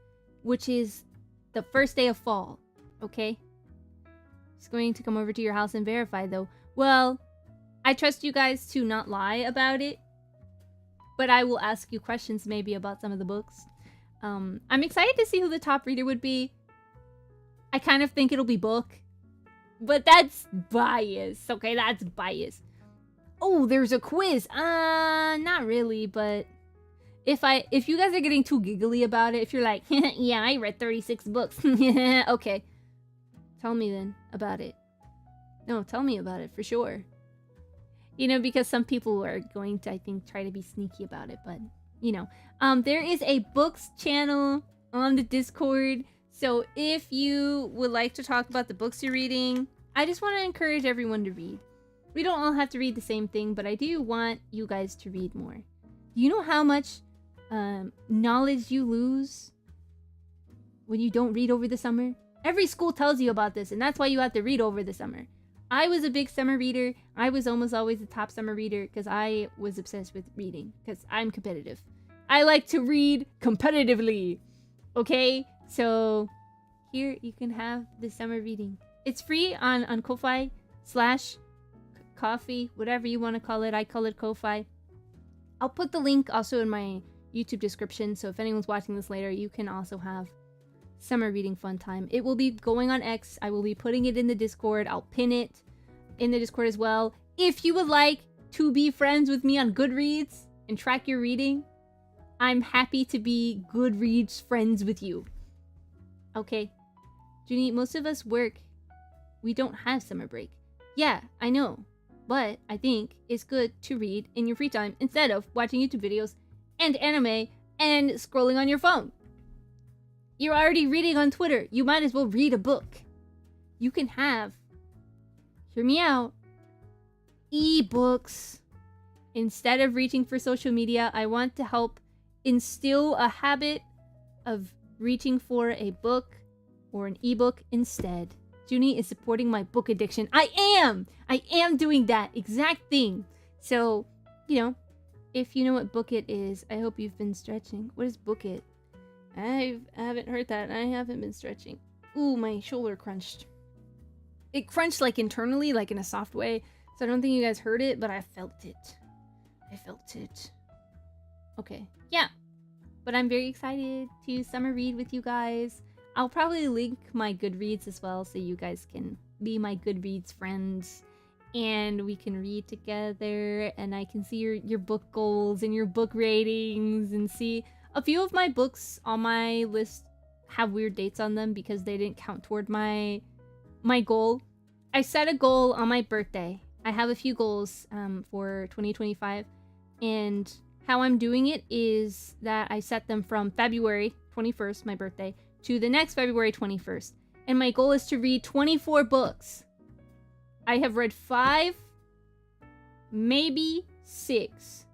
which is the first day of fall. Okay? Just going to come over to your house and verify, though. Well, I trust you guys to not lie about it, but I will ask you questions maybe about some of the books. I'm excited to see who the top reader would be. I kind of think it'll be Book, but that's bias. Okay, that's bias. Oh, there's a quiz. Not really, but if you guys are getting too giggly about it, if you're like, yeah, I read 36 books. Okay. Tell me then about it. No, tell me about it for sure. You know, because some people are going to, I think, try to be sneaky about it, but, you know. There is a books channel on the Discord, so if you would like to talk about the books you're reading, I just want to encourage everyone to read. We don't all have to read the same thing, but I do want you guys to read more. Do you know how much knowledge you lose when you don't read over the summer? Every school tells you about this, and that's why you have to read over the summer. I was a big summer reader. I was almost always the top summer reader because I was obsessed with reading because I'm competitive. I like to read competitively. Okay? So here you can have the summer reading. It's free on Ko-Fi / Coffee, whatever you want to call it. I call it Ko-Fi. I'll put the link also in my YouTube description, so if anyone's watching this later, you can also have summer reading fun time. It will be going on X. I will be putting it in the Discord. I'll pin it in the Discord as well. If you would like to be friends with me on Goodreads and track your reading, I'm happy to be Goodreads friends with you. Okay. Junie, most of us work. We don't have summer break. Yeah, I know. But I think it's good to read in your free time instead of watching YouTube videos and anime and scrolling on your phone. You're already reading on Twitter. You might as well read a book. You can have, hear me out, ebooks. Instead of reaching for social media, I want to help instill a habit of reaching for a book or an ebook instead. Junie is supporting my book addiction. I am doing that exact thing. So, you know, if you know what Book It is, I hope you've been stretching. What is Book It? I haven't heard that. I haven't been stretching. Ooh, my shoulder crunched. It crunched like internally, like in a soft way. So I don't think you guys heard it, but I felt it. I felt it. Okay, yeah. But I'm very excited to summer read with you guys. I'll probably link my Goodreads as well, so you guys can be my Goodreads friends. And we can read together, and I can see your book goals and your book ratings, and see a few of my books on my list have weird dates on them because they didn't count toward my goal. I set a goal on my birthday. I have a few goals for 2025, and how I'm doing it is that I set them from February 21st, my birthday, to the next February 21st. And my goal is to read 24 books. I have read 5, maybe 6.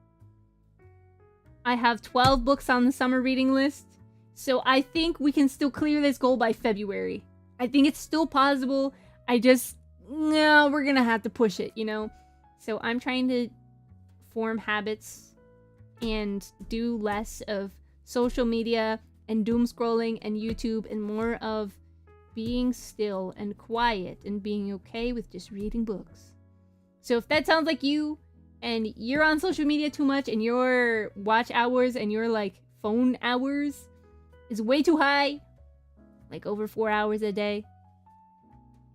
I have 12 books on the summer reading list. So I think we can still clear this goal by February. I think it's still possible. No, we're gonna have to push it, you know? So I'm trying to form habits and do less of social media and doom scrolling and YouTube and more of being still and quiet and being okay with just reading books. So if that sounds like you and you're on social media too much and your watch hours and your like phone hours is way too high, like over 4 hours a day,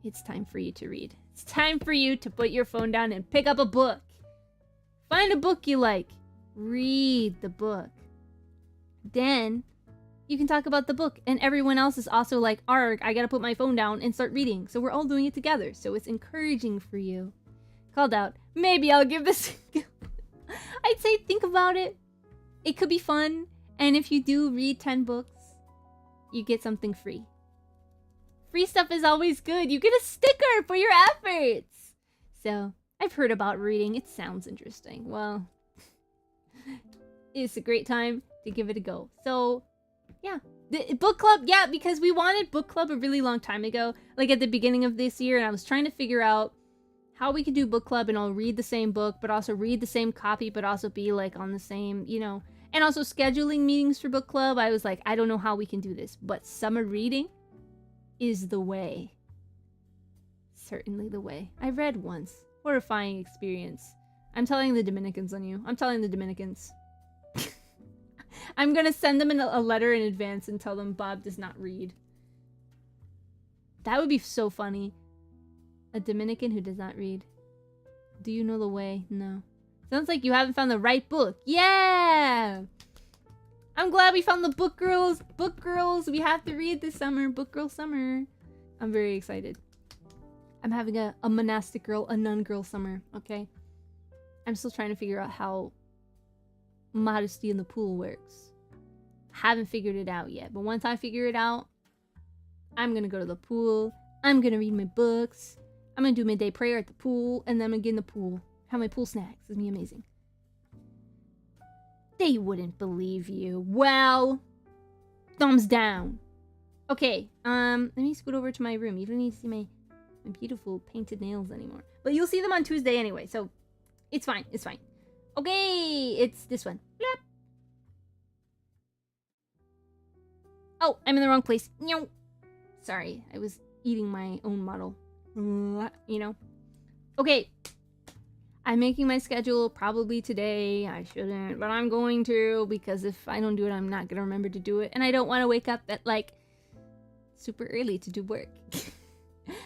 it's time for you to read. It's time for you to put your phone down and pick up a book. Find a book you like. Read the book. Then you can talk about the book, and everyone else is also like, arg, I gotta put my phone down and start reading. So we're all doing it together. So it's encouraging for you. Called out. Maybe I'll give this... I'd say think about it. It could be fun. And if you do read 10 books, you get something free. Free stuff is always good. You get a sticker for your efforts. So, I've heard about reading. It sounds interesting. Well, it's a great time to give it a go. So, yeah. The book club, yeah, because we wanted book club a really long time ago. Like at the beginning of this year, and I was trying to figure out how we could do book club and all read the same book, but also read the same copy, but also be like on the same, you know. And also scheduling meetings for book club. I was like, I don't know how we can do this, but summer reading is the way. Certainly the way. I read once. Horrifying experience. I'm telling the Dominicans on you. I'm telling the Dominicans. I'm gonna send them a letter in advance and tell them Bob does not read. That would be so funny. A Dominican who does not read. Do you know the way? No. Sounds like you haven't found the right book. Yeah! I'm glad we found the book girls. Book girls, we have to read this summer. Book girl summer. I'm very excited. I'm having a monastic girl, a nun girl summer, okay? I'm still trying to figure out how modesty in the pool works. Haven't figured it out yet, but once I figure it out, I'm gonna go to the pool. I'm gonna read my books. I'm gonna do midday prayer at the pool, and then I'm gonna get in the pool. Have my pool snacks. It's gonna be amazing. They wouldn't believe you. Well, thumbs down. Okay, let me scoot over to my room. You don't need to see my beautiful painted nails anymore. But you'll see them on Tuesday anyway, so it's fine. It's fine. Okay, it's this one. Blap. Oh, I'm in the wrong place. No. Sorry, I was eating my own model. You know? Okay. I'm making my schedule probably today. I shouldn't, but I'm going to, because if I don't do it, I'm not going to remember to do it. And I don't want to wake up at, like, super early to do work.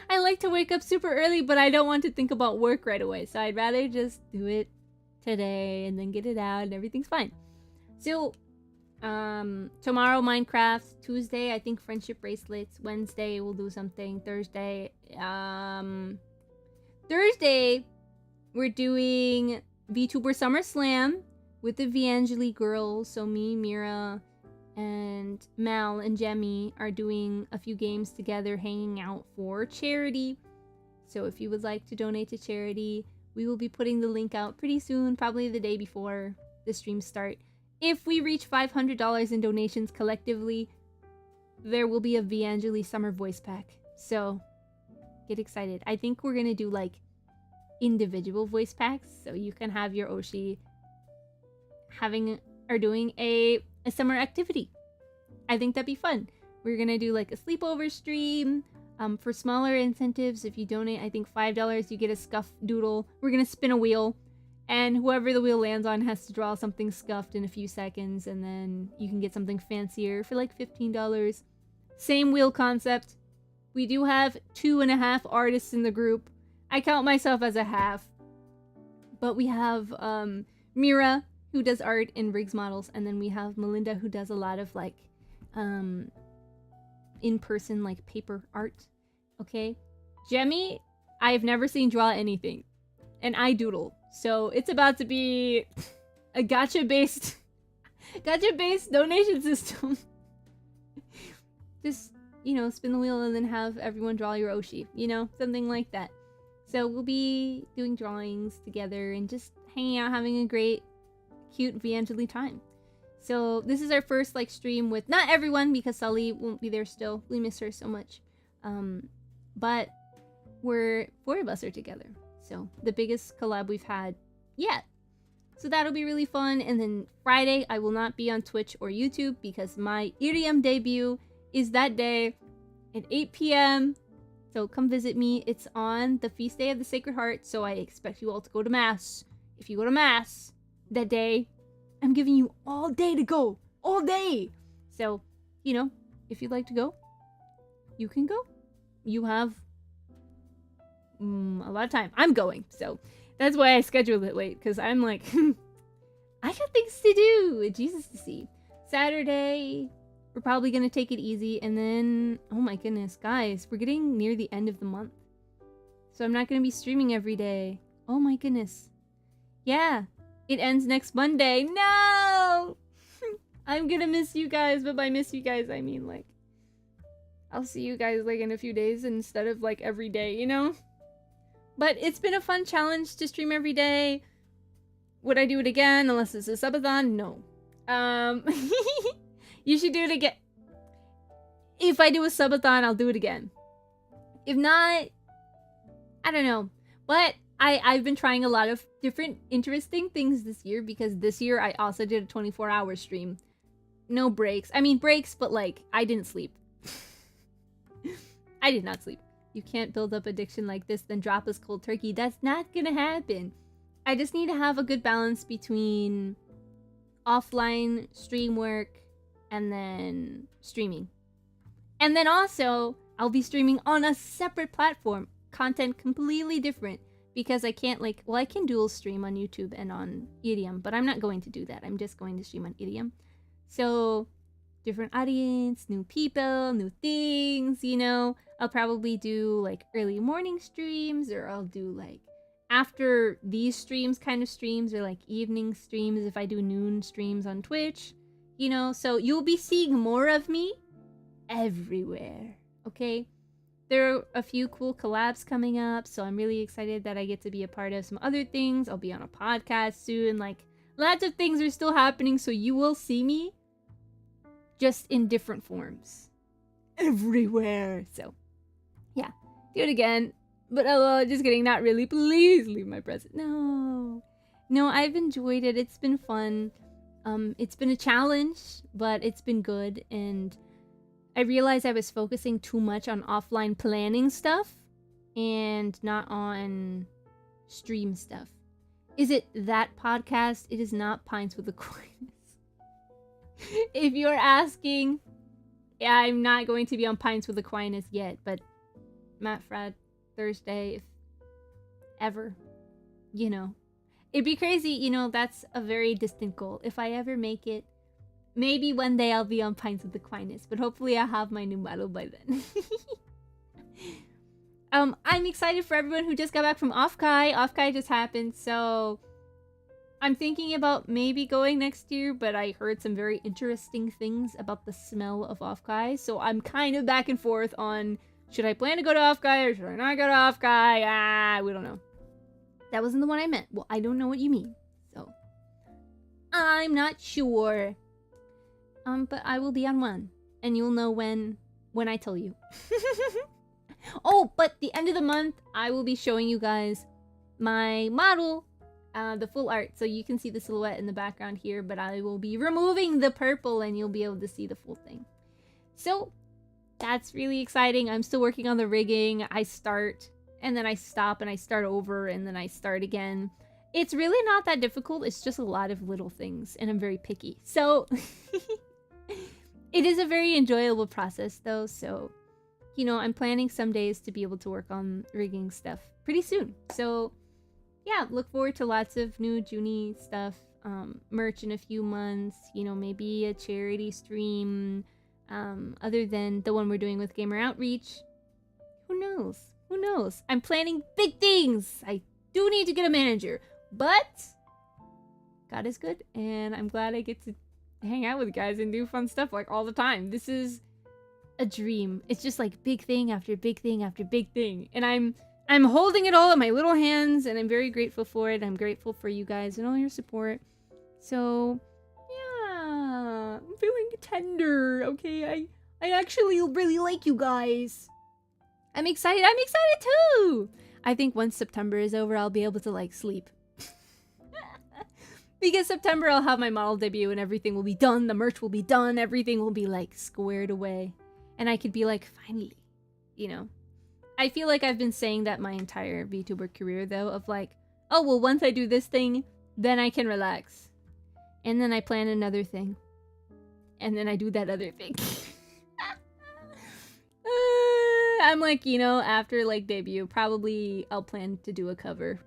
I like to wake up super early, but I don't want to think about work right away. So I'd rather just do it today and then get it out and everything's fine. So, tomorrow, Minecraft. Tuesday, I think friendship bracelets. Wednesday, we'll do something. Thursday, we're doing VTuber Summer Slam with the VAngeli girls. So me, Mira, and Mal and Jemmy are doing a few games together, hanging out for charity. So if you would like to donate to charity, we will be putting the link out pretty soon, probably the day before the streams start. If we reach $500 in donations collectively, there will be a VAngeli Summer Voice Pack. So get excited. I think we're gonna do like individual voice packs, so you can have your Oshi doing a summer activity. I think that'd be fun. We're gonna do like a sleepover stream. For smaller incentives, if you donate, I think $5, you get a scuff doodle. We're gonna spin a wheel, and whoever the wheel lands on has to draw something scuffed in a few seconds, and then you can get something fancier for like $15. Same wheel concept. We do have 2.5 artists in the group. I count myself as a half. But we have Mira, who does art and rigs models, and then we have Melinda, who does a lot of like in-person like paper art. Okay? Jemmy, I've never seen draw anything. And I doodle. So it's about to be a gacha-based donation system. Just, you know, spin the wheel and then have everyone draw your Oshi. You know, something like that. So we'll be doing drawings together and just hanging out, having a great, cute VAngeli time. So this is our first like stream with not everyone, because Sully won't be there still. We miss her so much. But four of us are together. So the biggest collab we've had yet. So that'll be really fun. And then Friday, I will not be on Twitch or YouTube because my Irium debut is that day at 8 p.m. So come visit me. It's on the feast day of the Sacred Heart, so I expect you all to go to Mass. If you go to Mass that day, I'm giving you all day to go. All day! So, you know, if you'd like to go, you can go. You have a lot of time. I'm going, so that's why I scheduled it late, because I'm like, I got things to do, Jesus to see. Saturday, we're probably gonna take it easy, and then, oh my goodness, guys, we're getting near the end of the month, so I'm not gonna be streaming every day. Oh my goodness. Yeah, it ends next Monday. No! I'm gonna miss you guys, but by miss you guys, I mean, like, I'll see you guys, like, in a few days instead of, like, every day, you know? But it's been a fun challenge to stream every day. Would I do it again unless it's a subathon? No. You should do it again. If I do a subathon, I'll do it again. If not, I don't know. But I've been trying a lot of different interesting things this year, because this year I also did a 24-hour stream. No breaks. I mean, breaks, but like, I didn't sleep. I did not sleep. You can't build up addiction like this, then drop us cold turkey. That's not gonna happen. I just need to have a good balance between offline stream work and then streaming. And then also, I'll be streaming on a separate platform. Content completely different. Because I can't, like, well, I can dual stream on YouTube and on Idiom, but I'm not going to do that. I'm just going to stream on Idiom. So, different audience, new people, new things, you know. I'll probably do, like, early morning streams, or I'll do, like, after these streams kind of streams, or, like, evening streams if I do noon streams on Twitch, you know. So, you'll be seeing more of me everywhere, okay? There are a few cool collabs coming up, so I'm really excited that I get to be a part of some other things. I'll be on a podcast soon. Like, lots of things are still happening, so you will see me just in different forms. Everywhere. So, yeah. Do it again. But, just kidding. Not really. Please leave my present. No. No, I've enjoyed it. It's been fun. It's been a challenge, but it's been good, and I realized I was focusing too much on offline planning stuff and not on stream stuff. Is it that podcast? It is not Pints with Aquinas. If you're asking, yeah, I'm not going to be on Pints with Aquinas yet, but Matt Frad, Thursday, if ever, you know. It'd be crazy, you know, that's a very distant goal. If I ever make it, maybe one day I'll be on Pints with Aquinas, but hopefully I'll have my new model by then. I'm excited for everyone who just got back from Off-Kai. Off-Kai just happened, so I'm thinking about maybe going next year, but I heard some very interesting things about the smell of Off-Kai, so I'm kind of back and forth on, should I plan to go to Off-Kai or should I not go to Off-Kai? We don't know. That wasn't the one I meant. Well, I don't know what you mean, so I'm not sure. But I will be on one, and you'll know when I tell you. Oh, but the end of the month, I will be showing you guys my model, the full art, so you can see the silhouette in the background here, but I will be removing the purple, and you'll be able to see the full thing. So, that's really exciting. I'm still working on the rigging. I start, and then I stop, and I start over, and then I start again. It's really not that difficult. It's just a lot of little things, and I'm very picky. So, it is a very enjoyable process, though, so, you know, I'm planning some days to be able to work on rigging stuff pretty soon. So, yeah, look forward to lots of new Junie stuff, merch in a few months, you know, maybe a charity stream, other than the one we're doing with Gamer Outreach. Who knows? Who knows? I'm planning big things! I do need to get a manager, but God is good, and I'm glad I get to hang out with guys and do fun stuff like all the time. This is a dream. It's just like big thing after big thing after big thing, and I'm holding it all in my little hands, and I'm very grateful for it. I'm grateful for you guys and all your support. So yeah, I'm feeling tender. Okay, I actually really like you guys. I'm excited. I'm excited too. I think once September is over, I'll be able to like sleep. Because September I'll have my model debut and everything will be done, the merch will be done, everything will be like squared away. And I could be like, finally, you know. I feel like I've been saying that my entire VTuber career though, of like, oh well, once I do this thing, then I can relax. And then I plan another thing. And then I do that other thing. I'm like, you know, after like debut, probably I'll plan to do a cover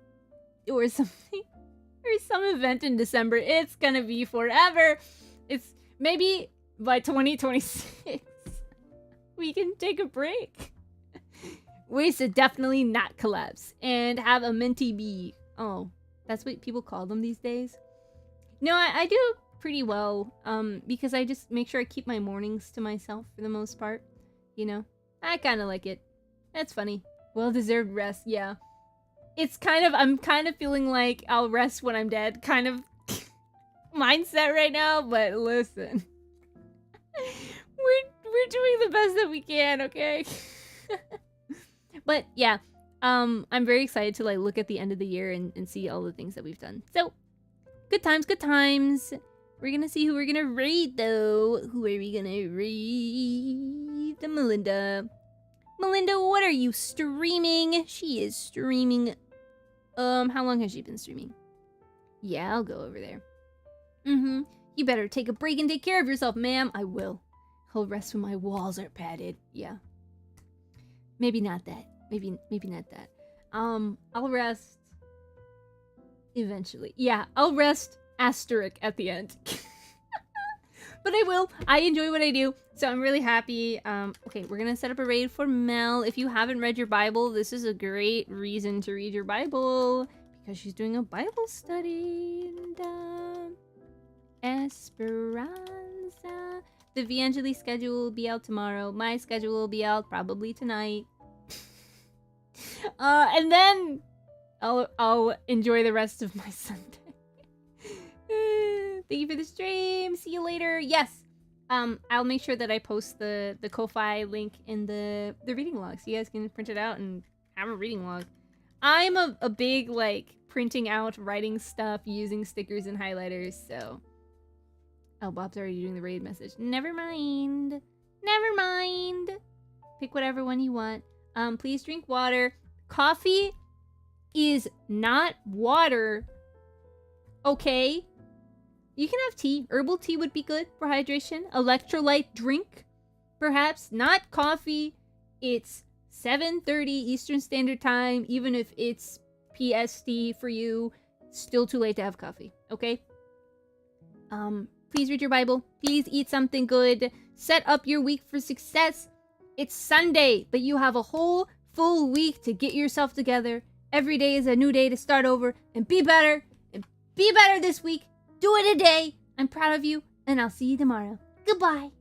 or something, or some event in December. It's gonna be forever. It's maybe by 2026 we can take a break. We should definitely not collapse and have a minty bee. Oh, that's what people call them these days. No, I do pretty well, because I just make sure I keep my mornings to myself for the most part. You know, I kind of like it. That's funny. Well-deserved rest, yeah. It's kind of, I'm kind of feeling like I'll rest when I'm dead kind of mindset right now, but listen. We're doing the best that we can, okay? But yeah, I'm very excited to like look at the end of the year and see all the things that we've done. So, good times, good times. We're gonna see who we're gonna raid though. Who are we gonna raid? The Melinda. Melinda, what are you streaming? She is streaming. How long has she been streaming? Yeah, I'll go over there. You better take a break and take care of yourself, ma'am. I will. I'll rest when my walls are padded. Yeah. Maybe not that. Maybe not that. I'll rest eventually. Yeah, I'll rest asterisk at the end. But I will. I enjoy what I do, so I'm really happy. Okay, we're gonna set up a raid for Mel. If you haven't read your Bible, this is a great reason to read your Bible, because she's doing a Bible study. And, Esperanza. The VAngeli schedule will be out tomorrow. My schedule will be out probably tonight. And then I'll enjoy the rest of my Sunday. Thank you for the stream. See you later. Yes. I'll make sure that I post the Ko-Fi link in the reading log, so you guys can print it out and have a reading log. I'm a big like printing out, writing stuff, using stickers and highlighters. So, oh, Bob's already doing the raid message. Never mind. Never mind. Pick whatever one you want. Please drink water. Coffee is not water. Okay? You can have tea. Herbal tea would be good for hydration. Electrolyte drink, perhaps. Not coffee. It's 7:30 Eastern Standard Time. Even if it's PST for you, still too late to have coffee. Okay? Please read your Bible. Please eat something good. Set up your week for success. It's Sunday, but you have a whole full week to get yourself together. Every day is a new day to start over and be better. And be better this week. Do it a day. I'm proud of you, and I'll see you tomorrow. Goodbye.